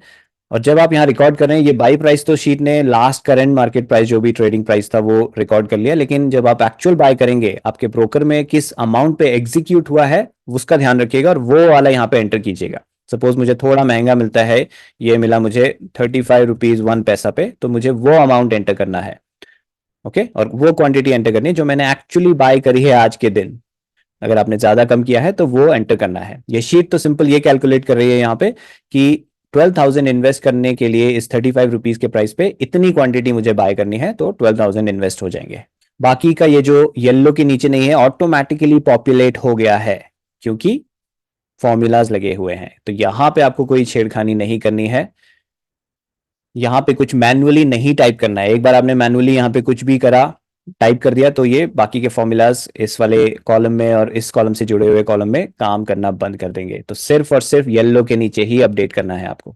और जब आप यहाँ रिकॉर्ड कर रहे हैं, ये बाई प्राइस तो शीट ने लास्ट करंट मार्केट प्राइस जो भी ट्रेडिंग प्राइस था वो रिकॉर्ड कर लिया, लेकिन जब आप एक्चुअल बाय करेंगे, आपके ब्रोकर में किस अमाउंट पे एग्जीक्यूट हुआ है उसका ध्यान रखिएगा, और वो वाला यहाँ पे एंटर कीजिएगा। सपोज मुझे थोड़ा महंगा मिलता है, ये मिला मुझे 35 रुपीज 1 पैसा पे, तो मुझे वो अमाउंट एंटर करना है, ओके, और वो क्वांटिटी एंटर करनी है जो मैंने एक्चुअली बाय करी है आज के दिन। अगर आपने ज्यादा कम किया है तो वो एंटर करना है। ये शीट तो सिंपल ये कैलकुलेट कर रही है यहाँ पे कि 12,000 इन्वेस्ट करने के लिए इस 35 रुपीज के प्राइस पे इतनी क्वांटिटी मुझे बाय करनी है, तो 12,000 इन्वेस्ट हो जाएंगे। बाकी का ये जो येलो के नीचे नहीं है, ऑटोमेटिकली पॉपुलेट हो गया है क्योंकि फॉर्मूलाज लगे हुए हैं। तो यहाँ पे आपको कोई छेड़खानी नहीं करनी है, यहाँ पे कुछ मैनुअली नहीं टाइप करना है। एक बार आपने मैनुअली यहाँ पे कुछ भी करा, टाइप कर दिया, तो ये बाकी के फॉर्मूलाज इस वाले कॉलम में और इस कॉलम से जुड़े हुए कॉलम में काम करना बंद कर देंगे। तो सिर्फ और सिर्फ येलो के नीचे ही अपडेट करना है आपको,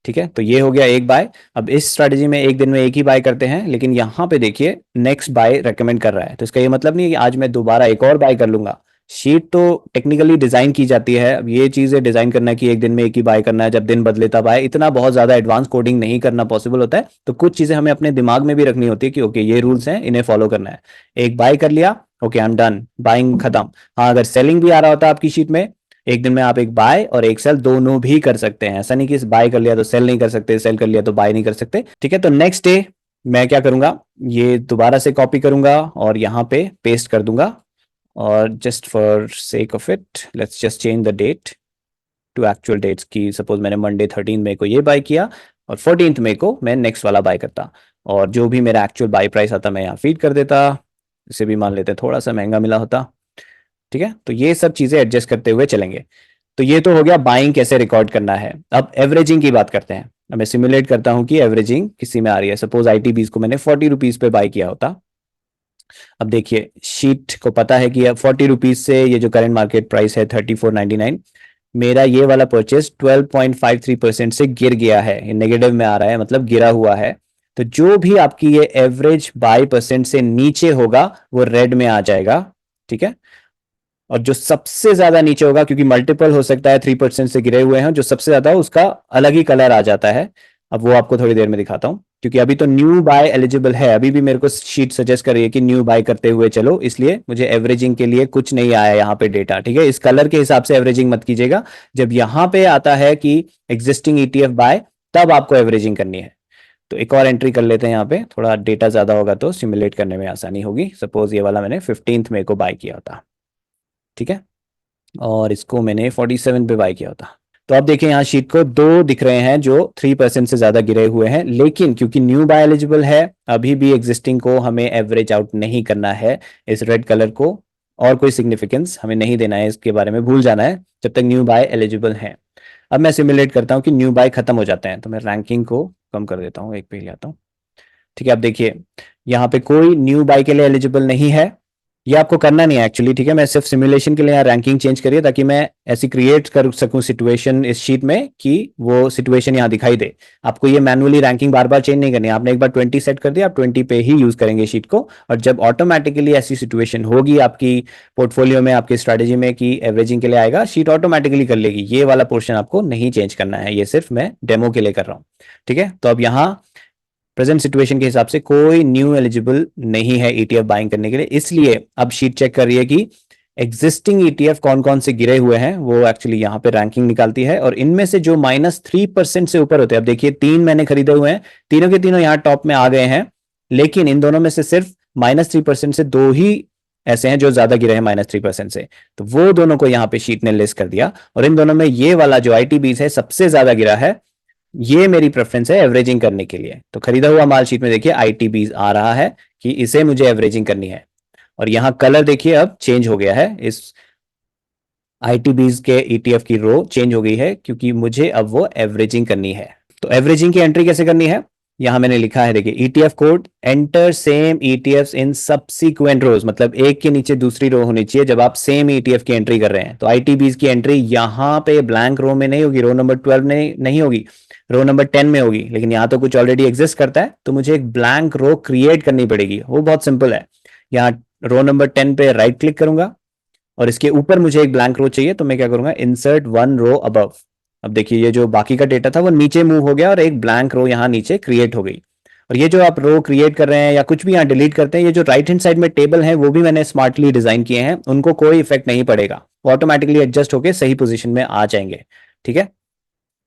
ठीक है। तो ये हो गया एक बाय। अब इस स्ट्रैटेजी में एक दिन में एक ही बाय करते हैं, लेकिन यहाँ पे देखिए नेक्स्ट बाय रेकमेंड कर रहा है, तो इसका ये मतलब नहीं है कि आज मैं दोबारा एक और बाय कर लूंगा। शीट तो टेक्निकली डिजाइन की जाती है, अब ये चीजें डिजाइन करना कि एक दिन में एक ही बाय करना है, जब दिन बदले तब आए, इतना बहुत ज्यादा एडवांस कोडिंग नहीं करना पॉसिबल होता है। तो कुछ चीजें हमें अपने दिमाग में भी रखनी होती है कि ओके ये रूल्स हैं, इन्हें फॉलो करना है। एक बाय कर लिया, okay I am done, buying खत्म। हाँ, अगर सेलिंग भी आ रहा होता है आपकी शीट में, एक दिन में आप एक बाय और एक सेल दोनों भी कर सकते हैं। ऐसा नहीं कि बाय कर लिया तो सेल नहीं कर सकते, सेल कर लिया तो बाय नहीं कर सकते, ठीक है। तो नेक्स्ट डे मैं क्या करूंगा, ये दोबारा से कॉपी करूंगा और यहाँ पे पेस्ट कर दूंगा, और just for sake of it let's just change the date to actual dates की। सपोज मैंने मंडे 13 मई को ये बाय किया और 14 मई को मैं नेक्स्ट वाला बाय करता, और जो भी मेरा एक्चुअल बाय प्राइस आता मैं यहाँ फीड कर देता। इसे भी मान लेते हैं थोड़ा सा महंगा मिला होता, ठीक है। तो ये सब चीजें एडजस्ट करते हुए चलेंगे। तो ये तो हो गया बाइंग कैसे रिकॉर्ड करना है। अब एवरेजिंग की बात करते हैं। अब मैं सिमुलेट करता हूं कि एवरेजिंग किसी में आ रही है। सपोज आईटीबीज को मैंने 40 रुपीज पे बाय किया होता। अब देखिए शीट को पता है कि अब 40 रुपीज से ये जो करंट मार्केट प्राइस है 34.99, मेरा ये वाला परचेज 12.53% से गिर गया है, ये नेगेटिव में आ रहा है, मतलब गिरा हुआ है। तो जो भी आपकी ये एवरेज बाय परसेंट से नीचे होगा वो रेड में आ जाएगा, ठीक है। और जो सबसे ज्यादा नीचे होगा, क्योंकि मल्टीपल हो सकता है 3% से गिरे हुए हैं, जो सबसे ज्यादा उसका अलग ही कलर आ जाता है। अब वो आपको थोड़ी देर में दिखाता हूं, क्योंकि अभी तो न्यू बाय एलिजिबल है, अभी भी मेरे को शीट सजेस्ट कर रही है कि न्यू बाय करते हुए चलो, इसलिए मुझे एवरेजिंग के लिए कुछ नहीं आया यहाँ पे डेटा, ठीक है। इस कलर के हिसाब से एवरेजिंग मत कीजिएगा, जब यहाँ पे आता है कि एग्जिस्टिंग ईटीएफ बाय, तब आपको एवरेजिंग करनी है। तो एक और एंट्री कर लेते हैं, यहाँ पे थोड़ा डेटा ज्यादा होगा तो सिमुलेट करने में आसानी होगी। सपोज ये वाला मैंने 15 मई को बाय किया होता, ठीक है, और इसको मैंने 47 पे बाय किया होता। तो अब देखिए यहाँ शीट को दो दिख रहे हैं जो 3% से ज्यादा गिरे हुए हैं, लेकिन क्योंकि न्यू बाय एलिजिबल है, अभी भी एग्जिस्टिंग को हमें एवरेज आउट नहीं करना है, इस रेड कलर को और कोई सिग्निफिकेंस हमें नहीं देना है, इसके बारे में भूल जाना है जब तक न्यू बाय एलिजिबल है। अब मैं सिमुलेट करता हूँ कि न्यू बाय खत्म हो जाते हैं, तो मैं रैंकिंग को कम कर देता हूँ, एक पे ले आता हूँ, ठीक है। अब देखिए यहाँ पे कोई न्यू बाय के लिए एलिजिबल नहीं है, ये आपको करना नहीं है एक्चुअली, ठीक है। मैं सिर्फ सिमुलेशन के लिए यहाँ रैंकिंग चेंज करिए, ताकि मैं ऐसी क्रिएट कर सकूं सिचुएशन इस शीट में कि वो सिचुएशन यहाँ दिखाई दे। आपको ये मैनुअली रैंकिंग बार बार चेंज नहीं करनी है, आपने एक बार 20 सेट कर दिया, आप 20 पे ही यूज करेंगे शीट को। और जब ऑटोमेटिकली ऐसी सिचुएशन होगी आपकी पोर्टफोलियो में, आपकी स्ट्रेटेजी में कि एवरेजिंग के लिए आएगा, शीट ऑटोमेटिकली कर लेगी। ये वाला पोर्शन आपको नहीं चेंज करना है, ये सिर्फ मैं डेमो के लिए कर रहा हूँ, ठीक है। तो अब यहाँ प्रेजेंट सिचुएशन के हिसाब से कोई न्यू एलिजिबल नहीं है ईटीएफ बाइंग करने के लिए, इसलिए अब शीट चेक कर रही है कि एग्जिस्टिंग ईटीएफ कौन कौन से गिरे हुए हैं, वो एक्चुअली यहाँ पे रैंकिंग निकालती है। और इनमें से जो -3% से ऊपर होते हैं, अब देखिए 3 मैंने खरीदे हुए हैं, तीनों के तीनों यहाँ टॉप में आ गए हैं, लेकिन इन दोनों में से सिर्फ -3% से दो ही ऐसे हैं जो ज्यादा गिरे हैं -3% से, तो वो दोनों को यहाँ पे शीट ने लिस्ट कर दिया। और इन दोनों में ये वाला जो आईटीबीज है सबसे ज्यादा गिरा है, ये मेरी प्रेफरेंस है एवरेजिंग करने के लिए। तो खरीदा हुआ माल शीट में देखिए आईटीबीज आ रहा है कि इसे मुझे एवरेजिंग करनी है। और यहाँ कलर देखिए अब चेंज हो गया है, इस आईटीबीज के ईटीएफ की रो चेंज हो गई है, क्योंकि मुझे अब वो एवरेजिंग करनी है। तो एवरेजिंग की एंट्री कैसे करनी है, यहां मैंने लिखा है, देखिए ETF code enter same ETF in subsequent rows, मतलब एक के नीचे दूसरी रो होनी चाहिए जब आप सेम ईटीएफ की एंट्री कर रहे हैं। तो आईटीबीज की एंट्री यहाँ पे ब्लैंक रो में नहीं होगी, रो नंबर 12 में नहीं होगी, रो नंबर 10 में होगी। लेकिन यहाँ तो कुछ ऑलरेडी एग्जिस्ट करता है, तो मुझे एक ब्लैंक रो क्रिएट करनी पड़ेगी, वो बहुत सिंपल है। यहाँ रो नंबर 10 पे राइट क्लिक करूंगा और इसके ऊपर मुझे एक ब्लैंक रो चाहिए, तो मैं क्या करूंगा, इंसर्ट वन रो अबव। अब देखिए ये जो बाकी का डेटा था वो नीचे मूव हो गया और एक ब्लैंक रो यहाँ नीचे क्रिएट हो गई। और ये जो आप रो क्रिएट कर रहे हैं या कुछ भी यहाँ डिलीट करते हैं, ये जो राइट हैंड साइड में टेबल है वो भी मैंने स्मार्टली डिजाइन किए हैं, उनको कोई इफेक्ट नहीं पड़ेगा, वो ऑटोमेटिकली एडजस्ट होकर सही पोजीशन में आ जाएंगे, ठीक है।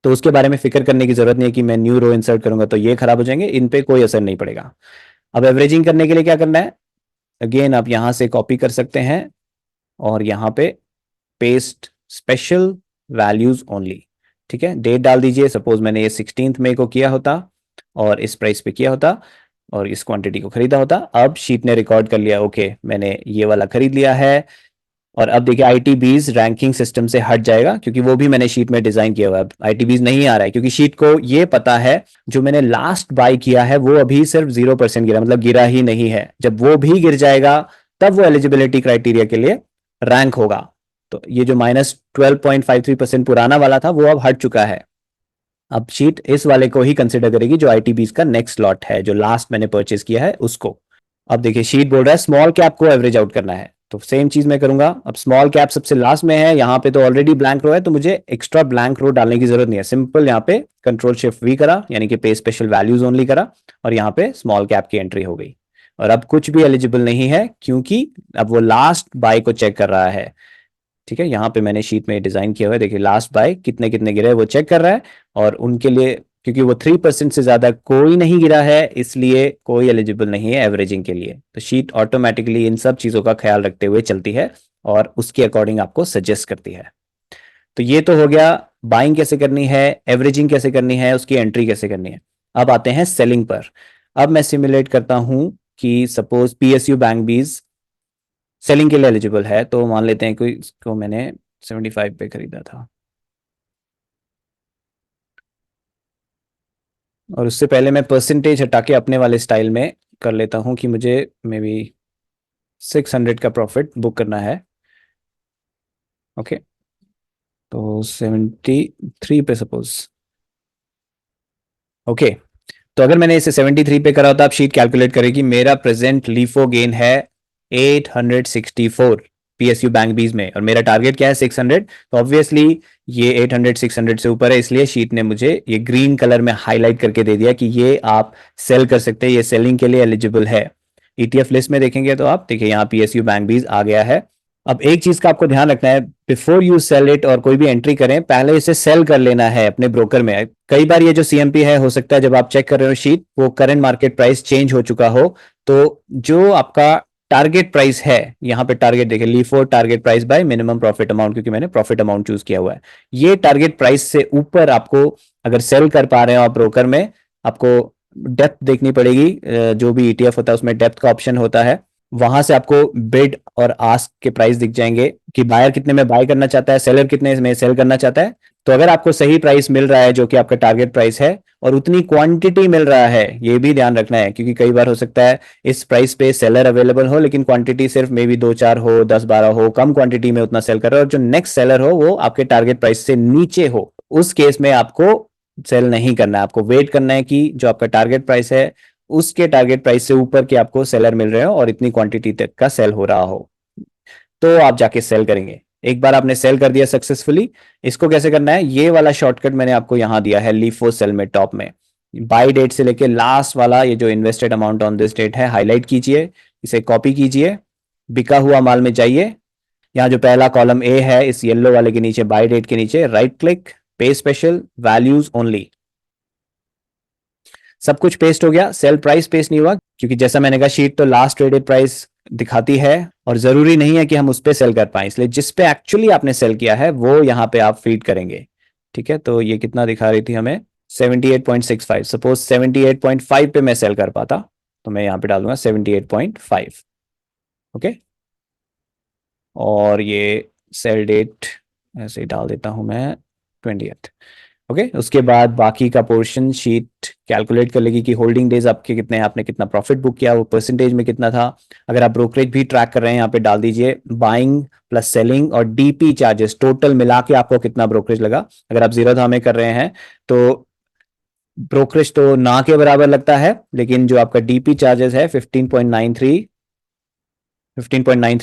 तो उसके बारे में फिक्र करने की जरूरत नहीं है कि मैं न्यू रो इंसर्ट करूंगा तो ये खराब हो जाएंगे, इन पे कोई असर नहीं पड़ेगा। अब एवरेजिंग करने के लिए क्या करना है, अगेन आप यहां से कॉपी कर सकते हैं और यहाँ पे पेस्ट स्पेशल वैल्यूज ओनली, ठीक है। डेट डाल दीजिए, सपोज मैंने ये 16 मई को किया होता और इस प्राइस पे किया होता और इस क्वांटिटी को खरीदा होता। अब शीट ने रिकॉर्ड कर लिया, ओके मैंने ये वाला खरीद लिया है। और अब देखिए आईटीबीज रैंकिंग सिस्टम से हट जाएगा, क्योंकि वो भी मैंने शीट में डिजाइन किया हुआ है। आईटीबीज नहीं आ रहा है क्योंकि शीट को ये पता है जो मैंने लास्ट बाय किया है वो अभी सिर्फ 0% गिरा, मतलब गिरा ही नहीं है। जब वो भी गिर जाएगा तब वो एलिजिबिलिटी क्राइटेरिया के लिए रैंक होगा। तो ये जो -12.53% पुराना वाला था वो अब हट चुका है। अब शीट इस वाले को ही कंसिडर करेगी जो आईटीबीज का नेक्स्ट लॉट है, जो लास्ट मैंने परचेज किया है उसको। अब देखिए शीट बोल रहा है स्मॉल कैप को एवरेज आउट करना है, तो सेम चीज मैं करूंगा। अब स्मॉल कैप सबसे लास्ट में है, यहाँ पे तो ऑलरेडी ब्लैंक रो है, तो मुझे एक्स्ट्रा ब्लैंक रो डालने की जरूरत नहीं है। सिंपल यहाँ पे कंट्रोल शिफ्ट वी करा, यानी कि पे स्पेशल वैल्यूज ओनली करा, और यहाँ पे स्मॉल कैप की एंट्री हो गई। और अब कुछ भी एलिजिबल नहीं है, क्योंकि अब वो लास्ट बाय को चेक कर रहा है, ठीक है। यहाँ पे मैंने शीट में डिजाइन किया हुआ है, देखिए लास्ट बाय कितने कितने गिरे वो चेक कर रहा है। और उनके लिए, क्योंकि वो 3% से ज्यादा कोई नहीं गिरा है, इसलिए कोई एलिजिबल नहीं है एवरेजिंग के लिए। तो शीट ऑटोमेटिकली इन सब चीजों का ख्याल रखते हुए चलती है और उसके अकॉर्डिंग आपको सजेस्ट करती है। तो ये तो हो गया बाइंग कैसे करनी है, एवरेजिंग कैसे करनी है, उसकी एंट्री कैसे करनी है। अब आते हैं सेलिंग पर। अब मैं सिमुलेट करता हूं कि सपोज पीएसयू बैंक बीज सेलिंग के लिए एलिजिबल है, तो मान लेते हैं कि इसको मैंने 75 पे खरीदा था, और उससे पहले मैं परसेंटेज हटा के अपने वाले स्टाइल में कर लेता हूं कि मुझे मे बी 600 का प्रॉफिट बुक करना है, ओके। तो 73 पे सपोज। ओके, तो अगर मैंने इसे 73 पे करा तो आप शीट कैलकुलेट करेगी, मेरा प्रेजेंट लीफो गेन है 864 पीएसयू बैंक बीज में, और मेरा टारगेट क्या है 600। तो ऑब्वियसली ये 800 600 से ऊपर है, इसलिए शीट ने मुझे ये ग्रीन कलर में हाईलाइट करके दे दिया कि ये आप सेल कर सकते हैं, ये सेलिंग के लिए एलिजिबल है। ईटीएफ लिस्ट में देखेंगे तो आप देखिए यहाँ पीएसयू बैंक बीज आ गया है। अब एक चीज का आपको ध्यान रखना है, बिफोर यू सेल इट और कोई भी एंट्री करें, पहले इसे सेल कर लेना है अपने ब्रोकर में। कई बार ये जो सीएमपी है, हो सकता है जब आप चेक कर रहे हो शीट, वो करंट मार्केट प्राइस चेंज हो चुका हो, तो जो आपका टारगेट प्राइस है, यहाँ पे टारगेट देखिए, LIFO target price by minimum profit amount, क्योंकि मैंने प्रॉफिट अमाउंट चूज किया हुआ है, ये टारगेट प्राइस से ऊपर आपको अगर सेल कर पा रहे हो आप ब्रोकर में, आपको डेप्थ देखनी पड़ेगी। जो भी ईटीएफ होता है उसमें डेप्थ का ऑप्शन होता है, वहां से आपको बिड और आस्क के प्राइस दिख जाएंगे कि बायर कितने में बाय करना चाहता है, सेलर कितने में सेल करना चाहता है। तो अगर आपको सही प्राइस मिल रहा है जो कि आपका टारगेट प्राइस है, और उतनी क्वांटिटी मिल रहा है, ये भी ध्यान रखना है, क्योंकि कई बार हो सकता है इस प्राइस पे सेलर अवेलेबल हो लेकिन क्वांटिटी सिर्फ मे बी 2 4 हो, 10 12 हो, कम क्वांटिटी में उतना सेल कर रहा है, और जो नेक्स्ट सेलर हो वो आपके टारगेट प्राइस से नीचे हो, उस केस में आपको सेल नहीं करना है, आपको वेट करना है कि जो आपका टारगेट प्राइस है उसके टारगेट प्राइस से ऊपर के आपको सेलर मिल रहे हो और इतनी क्वांटिटी तक का सेल हो रहा हो, तो आप जाके सेल करेंगे। एक बार आपने सेल कर दिया सक्सेसफुली, इसको कैसे करना है, ये वाला शॉर्टकट मैंने आपको यहां दिया है लीफो सेल में टॉप में। बाई डेट से लेके लास्ट वाला ये जो invested amount on this date है, हाईलाइट कीजिए, इसे कॉपी कीजिए, बिका हुआ माल में जाइए, यहाँ जो पहला कॉलम ए है इस येलो वाले के नीचे, बाई डेट के नीचे राइट क्लिक, पे स्पेशल, वैल्यूज ओनली, सब कुछ पेस्ट हो गया, सेल प्राइस पेस्ट नहीं हुआ, क्योंकि जैसा मैंने कहा शीट तो लास्ट ट्रेडेड प्राइस दिखाती है और जरूरी नहीं है कि हम उस पर सेल कर पाए, इसलिए जिस पे एक्चुअली आपने सेल किया है वो यहाँ पे आप फीड करेंगे। ठीक है, तो ये कितना दिखा रही थी हमें, 78.65, सपोज 78.5 पे मैं सेल कर पाता तो मैं यहाँ पे डालूंगा 78.5। ओके, और ये सेल डेट ऐसे ही डाल देता हूं मैं 20th। ओके, उसके बाद बाकी का पोर्शन शीट कैलकुलेट कर लेगी कि होल्डिंग डेज आपके कितने हैं, आपने कितना प्रॉफिट बुक किया, वो परसेंटेज में कितना था। अगर आप ब्रोकरेज भी ट्रैक कर रहे हैं, यहाँ पे डाल दीजिए बाइंग प्लस सेलिंग और डीपी चार्जेस, टोटल मिला के आपको कितना ब्रोकरेज लगा। अगर आप जीरो में कर रहे हैं तो ब्रोकरेज तो ना के बराबर लगता है, लेकिन जो आपका डीपी चार्जेस है 15.93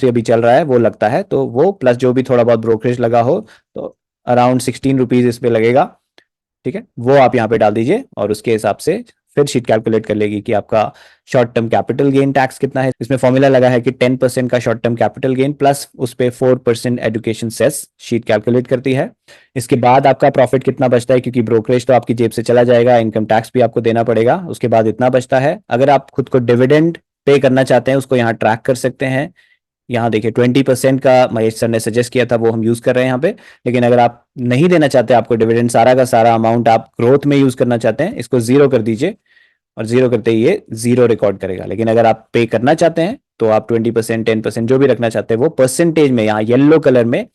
अभी चल रहा है वो लगता है, तो वो प्लस जो भी थोड़ा बहुत ब्रोकरेज लगा हो, तो अराउंड 16 रुपीज इस पे लगेगा। ठीक है, वो आप यहाँ पे डाल दीजिए और उसके हिसाब से फिर शीट कैलकुलेट कर लेगी कि आपका short term capital gain tax कितना है। इसमें फॉर्मूला लगा है कि 10% का short term capital gain plus उस पे 4% एजुकेशन सेस शीट कैलकुलेट करती है। इसके बाद आपका प्रॉफिट कितना बचता है, क्योंकि ब्रोकरेज तो आपकी जेब से चला जाएगा, इनकम टैक्स भी आपको देना पड़ेगा, उसके बाद इतना बचता है। अगर आप खुद को डिविडेंड पे करना चाहते हैं उसको यहाँ ट्रैक कर सकते हैं। यहाँ देखिए 20% का महेश सर ने सजेस्ट किया था, वो हम यूज कर रहे हैं यहाँ पे। लेकिन अगर आप नहीं देना चाहते, आपको डिविडेंड सारा का सारा अमाउंट आप ग्रोथ में यूज करना चाहते हैं, इसको जीरो कर दीजिए, और जीरो करते ही ये जीरो रिकॉर्ड करेगा। लेकिन अगर आप पे करना चाहते हैं तो आप 20% 10% जो भी रखना चाहते हैं वो परसेंटेज में यहाँ येलो कलर में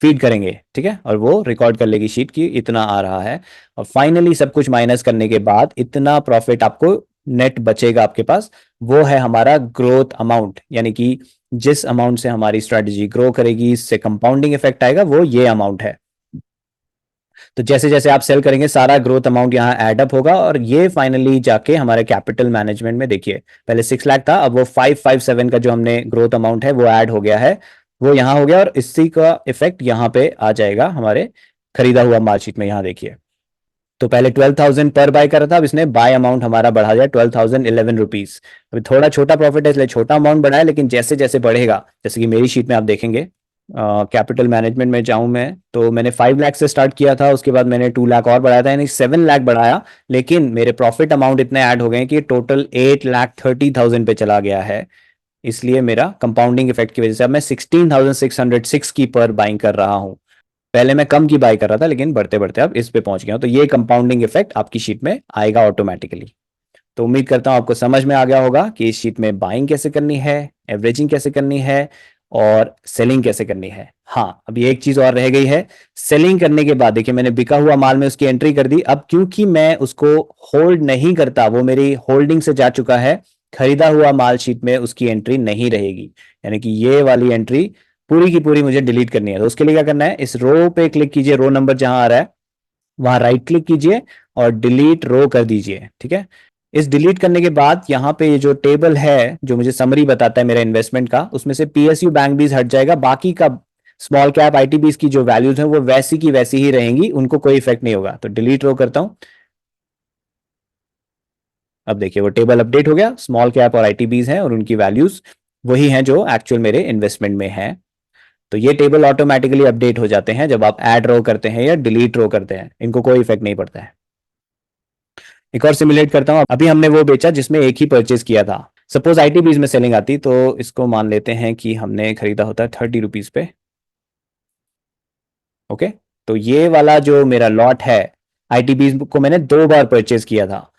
फीड करेंगे। ठीक है, और वो रिकॉर्ड कर लेगी शीट की इतना आ रहा है, और फाइनली सब कुछ माइनस करने के बाद इतना प्रॉफिट आपको नेट बचेगा आपके पास, वो है हमारा ग्रोथ अमाउंट, यानी कि जिस अमाउंट से हमारी स्ट्रेटजी ग्रो करेगी, इससे कंपाउंडिंग इफेक्ट आएगा, वो ये अमाउंट है। तो जैसे जैसे आप सेल करेंगे सारा ग्रोथ अमाउंट यहाँ ऐड अप होगा, और ये फाइनली जाके हमारे कैपिटल मैनेजमेंट में देखिए, पहले 6 लाख था, अब वो 557 का जो हमने ग्रोथ अमाउंट है वो ऐड हो गया है, वो यहाँ हो गया, और इसी का इफेक्ट यहाँ पे आ जाएगा हमारे खरीदा हुआ मार्कशीट में। यहाँ देखिए, तो पहले 12,000 पर बाय कर रहा था, अब इसने बाय अमाउंट हमारा बढ़ा दिया 12,011 रुपीज। अभी थोड़ा छोटा प्रॉफिट है इसलिए छोटा अमाउंट बढ़ा है, लेकिन जैसे जैसे बढ़ेगा, जैसे कि मेरी शीट में आप देखेंगे, कैपिटल मैनेजमेंट में जाऊं मैं तो मैंने 5 लाख से स्टार्ट किया था, उसके बाद मैंने 2 लाख और बढ़ाया था, यानी 7 लाख बढ़ाया, लेकिन मेरे प्रॉफिट अमाउंट इतने ऐड हो गए कि टोटल 8,30,000 पे चला गया है। इसलिए मेरा कंपाउंडिंग इफेक्ट की वजह से अब मैं 16,606 की पर बाइंग कर रहा हूं। पहले मैं कम की बाई कर रहा था, लेकिन बढ़ते बढ़ते अब इस पे पहुंच गया हूं, तो ये कंपाउंडिंग इफेक्ट आपकी शीट में आएगा ऑटोमेटिकली। तो उम्मीद करता हूं आपको समझ में आ गया होगा कि इस शीट में बाइंग कैसे करनी है, एवरेजिंग कैसे करनी है, और सेलिंग कैसे करनी है। हाँ, अभी एक चीज और रह गई है, सेलिंग करने के बाद देखिए मैंने बिका हुआ माल में उसकी एंट्री कर दी, अब क्योंकि मैं उसको होल्ड नहीं करता, वो मेरी होल्डिंग से जा चुका है, खरीदा हुआ माल शीट में उसकी एंट्री नहीं रहेगी, यानी कि ये वाली एंट्री पूरी की पूरी मुझे डिलीट करनी है। तो उसके लिए क्या करना है, इस रो पे क्लिक कीजिए, रो नंबर जहां आ रहा है वहां राइट क्लिक कीजिए और डिलीट रो कर दीजिए। ठीक है, इस डिलीट करने के बाद यहाँ पे ये जो टेबल है जो मुझे समरी बताता है मेरे इन्वेस्टमेंट का, उसमें से पीएसयू बैंक बीज हट जाएगा, बाकी का स्मॉल कैप आईटीबीज की जो वैल्यूज हैं वो वैसी की वैसी ही रहेंगी, उनको कोई इफेक्ट नहीं होगा। तो डिलीट रो करता हूं। अब देखिए वो टेबल अपडेट हो गया, स्मॉल कैप और आईटीबीज हैं और उनकी वैल्यूज वही हैं जो एक्चुअल मेरे इन्वेस्टमेंट में है। तो ये टेबल ऑटोमेटिकली अपडेट हो जाते हैं जब आप ऐड रो करते हैं या डिलीट रो करते हैं, इनको कोई इफेक्ट नहीं पड़ता है। एक और सिमुलेट करता हूं। अभी हमने वो बेचा जिसमें एक ही परचेज किया था। सपोज आईटीबीज में सेलिंग आती तो इसको मान लेते हैं कि हमने खरीदा होता है 30 रुपीज पे। ओके, तो ये वाला जो मेरा लॉट है आईटीबीज को मैंने 2 बार परचेज किया था,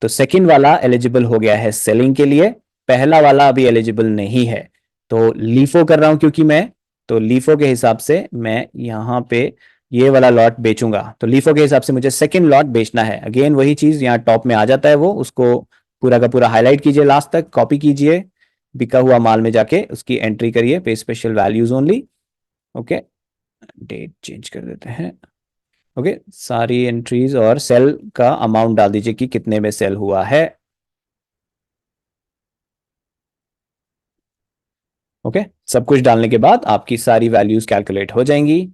तो सेकंड वाला एलिजिबल हो गया है सेलिंग के लिए, पहला वाला अभी एलिजिबल नहीं है। तो लीफो कर रहा हूं क्योंकि मैं, तो लीफो के हिसाब से मैं यहाँ पे ये वाला लॉट बेचूंगा। तो लीफो के हिसाब से मुझे सेकंड लॉट बेचना है। अगेन वही चीज यहाँ टॉप में आ जाता है, वो उसको पूरा का पूरा हाईलाइट कीजिए, लास्ट तक कॉपी कीजिए, बिका हुआ माल में जाके उसकी एंट्री करिए, पे special values only. Okay, date change कर देते हैं। ओके, सारी एंट्रीज और सेल का अमाउंट डाल दीजिए कि कितने में सेल हुआ है। ओके, सब कुछ डालने के बाद आपकी सारी वैल्यूज कैलकुलेट हो जाएंगी।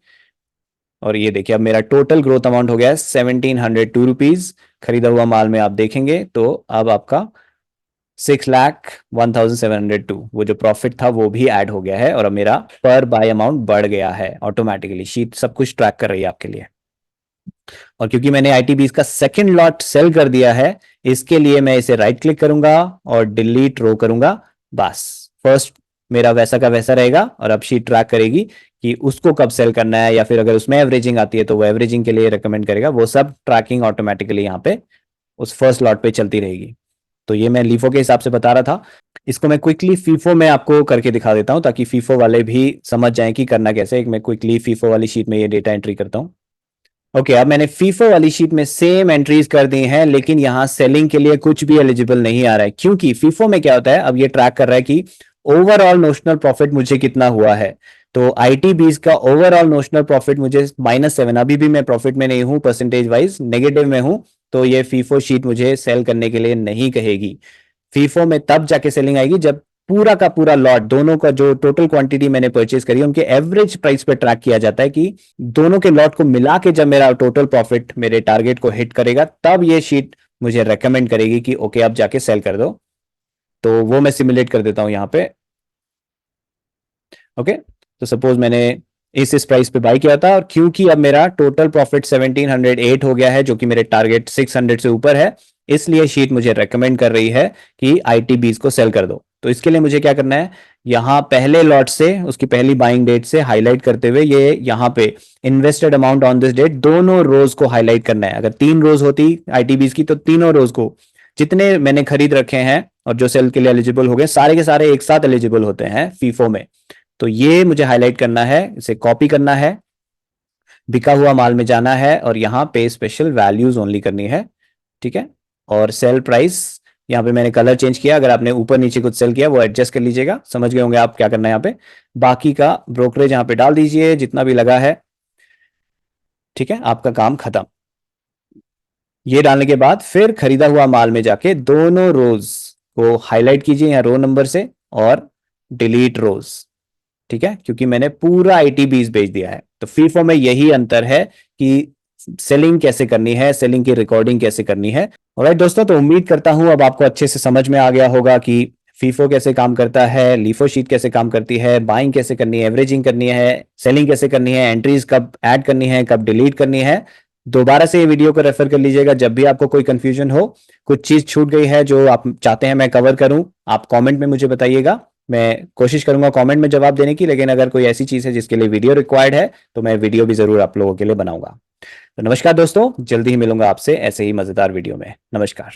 और ये देखिए अब मेरा टोटल ग्रोथ अमाउंट हो गया है 1702 रुपीज। खरीदा हुआ माल में आप देखेंगे तो अब आपका 6,01,702 वो जो प्रॉफिट था वो भी ऐड हो गया है, और अब मेरा पर बाय अमाउंट बढ़ गया है ऑटोमेटिकली। शीट सब कुछ ट्रैक कर रही है आपके लिए। और क्योंकि मैंने आईटीबीज का सेकंड लॉट सेल कर दिया है, इसके लिए मैं इसे राइट क्लिक करूंगा और डिलीट रो करूंगा। बस फर्स्ट मेरा वैसा का वैसा रहेगा, और अब शीट ट्रैक करेगी कि उसको कब सेल करना है, या फिर अगर उसमें एवरेजिंग आती है तो वो एवरेजिंग के लिए रिकमेंड करेगा। वो सब ट्रैकिंग ऑटोमेटिकली यहाँ पे उस फर्स्ट लॉट पे चलती रहेगी। तो ये मैं लीफो के हिसाब से बता रहा था। इसको मैं क्विकली फीफो में आपको करके दिखा देता हूं ताकि फीफो वाले भी समझ जाएं कि करना कैसे। मैं क्विकली फीफो वाली शीट में ये डेटा एंट्री करता हूं। ओके, अब मैंने फीफो वाली शीट में सेम एंट्रीज कर दी हैं, लेकिन यहां सेलिंग के लिए कुछ भी एलिजिबल नहीं आ रहा है, क्योंकि फीफो में क्या होता है, अब ये ट्रैक कर रहा है कि ओवरऑल नोशनल प्रॉफिट मुझे कितना हुआ है। तो आईटीबीज का ओवरऑल नोशनल प्रॉफिट मुझे -7, अभी भी मैं प्रॉफिट में नहीं हूं, परसेंटेज वाइज नेगेटिव में हूं। तो ये फीफो शीट मुझे सेल करने के लिए नहीं कहेगी। फीफो में तब जाके सेलिंग आएगी जब पूरा का पूरा लॉट, दोनों का जो टोटल क्वांटिटी मैंने परचेज करी है उनके एवरेज प्राइस पे ट्रैक किया जाता है कि दोनों के लॉट को मिला के जब मेरा टोटल प्रॉफिट मेरे टारगेट को हिट करेगा तब ये शीट मुझे रेकमेंड करेगी कि ओके अब जाके सेल कर दो। तो वो मैं सिमुलेट कर देता हूं यहाँ पे। ओके, तो सपोज मैंने इस प्राइस पे बाई किया था, और क्योंकि अब मेरा टोटल प्रॉफिट 1708 हो गया है जो कि मेरे टारगेट 600 से ऊपर है, इसलिए शीट मुझे रेकमेंड कर रही है कि आईटीबीज को सेल कर दो। तो इसके लिए मुझे क्या करना है, यहां पहले लॉट से उसकी पहली बाइंग डेट से हाईलाइट करते हुए ये यहां पे invested amount on this date दोनों रोज को हाईलाइट करना है। अगर 3 रोज होती आईटीबीज की तो तीनों रोज को, जितने मैंने खरीद रखे हैं और जो सेल के लिए एलिजिबल हो गए, सारे के सारे एक साथ एलिजिबल होते हैं फीफो में। तो ये मुझे हाईलाइट करना है, इसे कॉपी करना है, बिका हुआ माल में जाना है और यहाँ पे स्पेशल वैल्यूज ओनली करनी है। ठीक है, और सेल प्राइस यहाँ पे मैंने कलर चेंज किया, अगर आपने ऊपर नीचे कुछ सेल किया वो एडजस्ट कर लीजिएगा, समझ गए होंगे आप क्या करना है यहाँ पे। बाकी का ब्रोकरेज यहाँ पे डाल दीजिए जितना भी लगा है। ठीक है, आपका काम खत्म। ये डालने के बाद फिर खरीदा हुआ माल में जाके दोनों रोज को हाईलाइट कीजिए यहाँ रो नंबर से और डिलीट रोज। ठीक है, क्योंकि मैंने पूरा आईटीबीज बेच दिया है। तो फीफो में यही अंतर है कि सेलिंग कैसे करनी है, सेलिंग की रिकॉर्डिंग कैसे करनी है। ऑलराइट दोस्तों, तो उम्मीद करता हूं अब आपको अच्छे से समझ में आ गया होगा कि फीफो कैसे काम करता है, लीफो शीट कैसे काम करती है, बाइंग कैसे करनी है, एवरेजिंग करनी है, सेलिंग कैसे करनी है, एंट्रीज कब ऐड करनी है, कब डिलीट करनी है। दोबारा से ये वीडियो को रेफर कर लीजिएगा जब भी आपको कोई कंफ्यूजन हो, कुछ चीज छूट गई है जो आप चाहते हैं मैं कवर करूं, आप कमेंट में मुझे बताइएगा। मैं कोशिश करूंगा कमेंट में जवाब देने की, लेकिन अगर कोई ऐसी चीज है जिसके लिए वीडियो रिक्वायर्ड है तो मैं वीडियो भी जरूर आप लोगों के लिए बनाऊंगा। तो नमस्कार दोस्तों, जल्दी ही मिलूंगा आपसे ऐसे ही मजेदार वीडियो में। नमस्कार।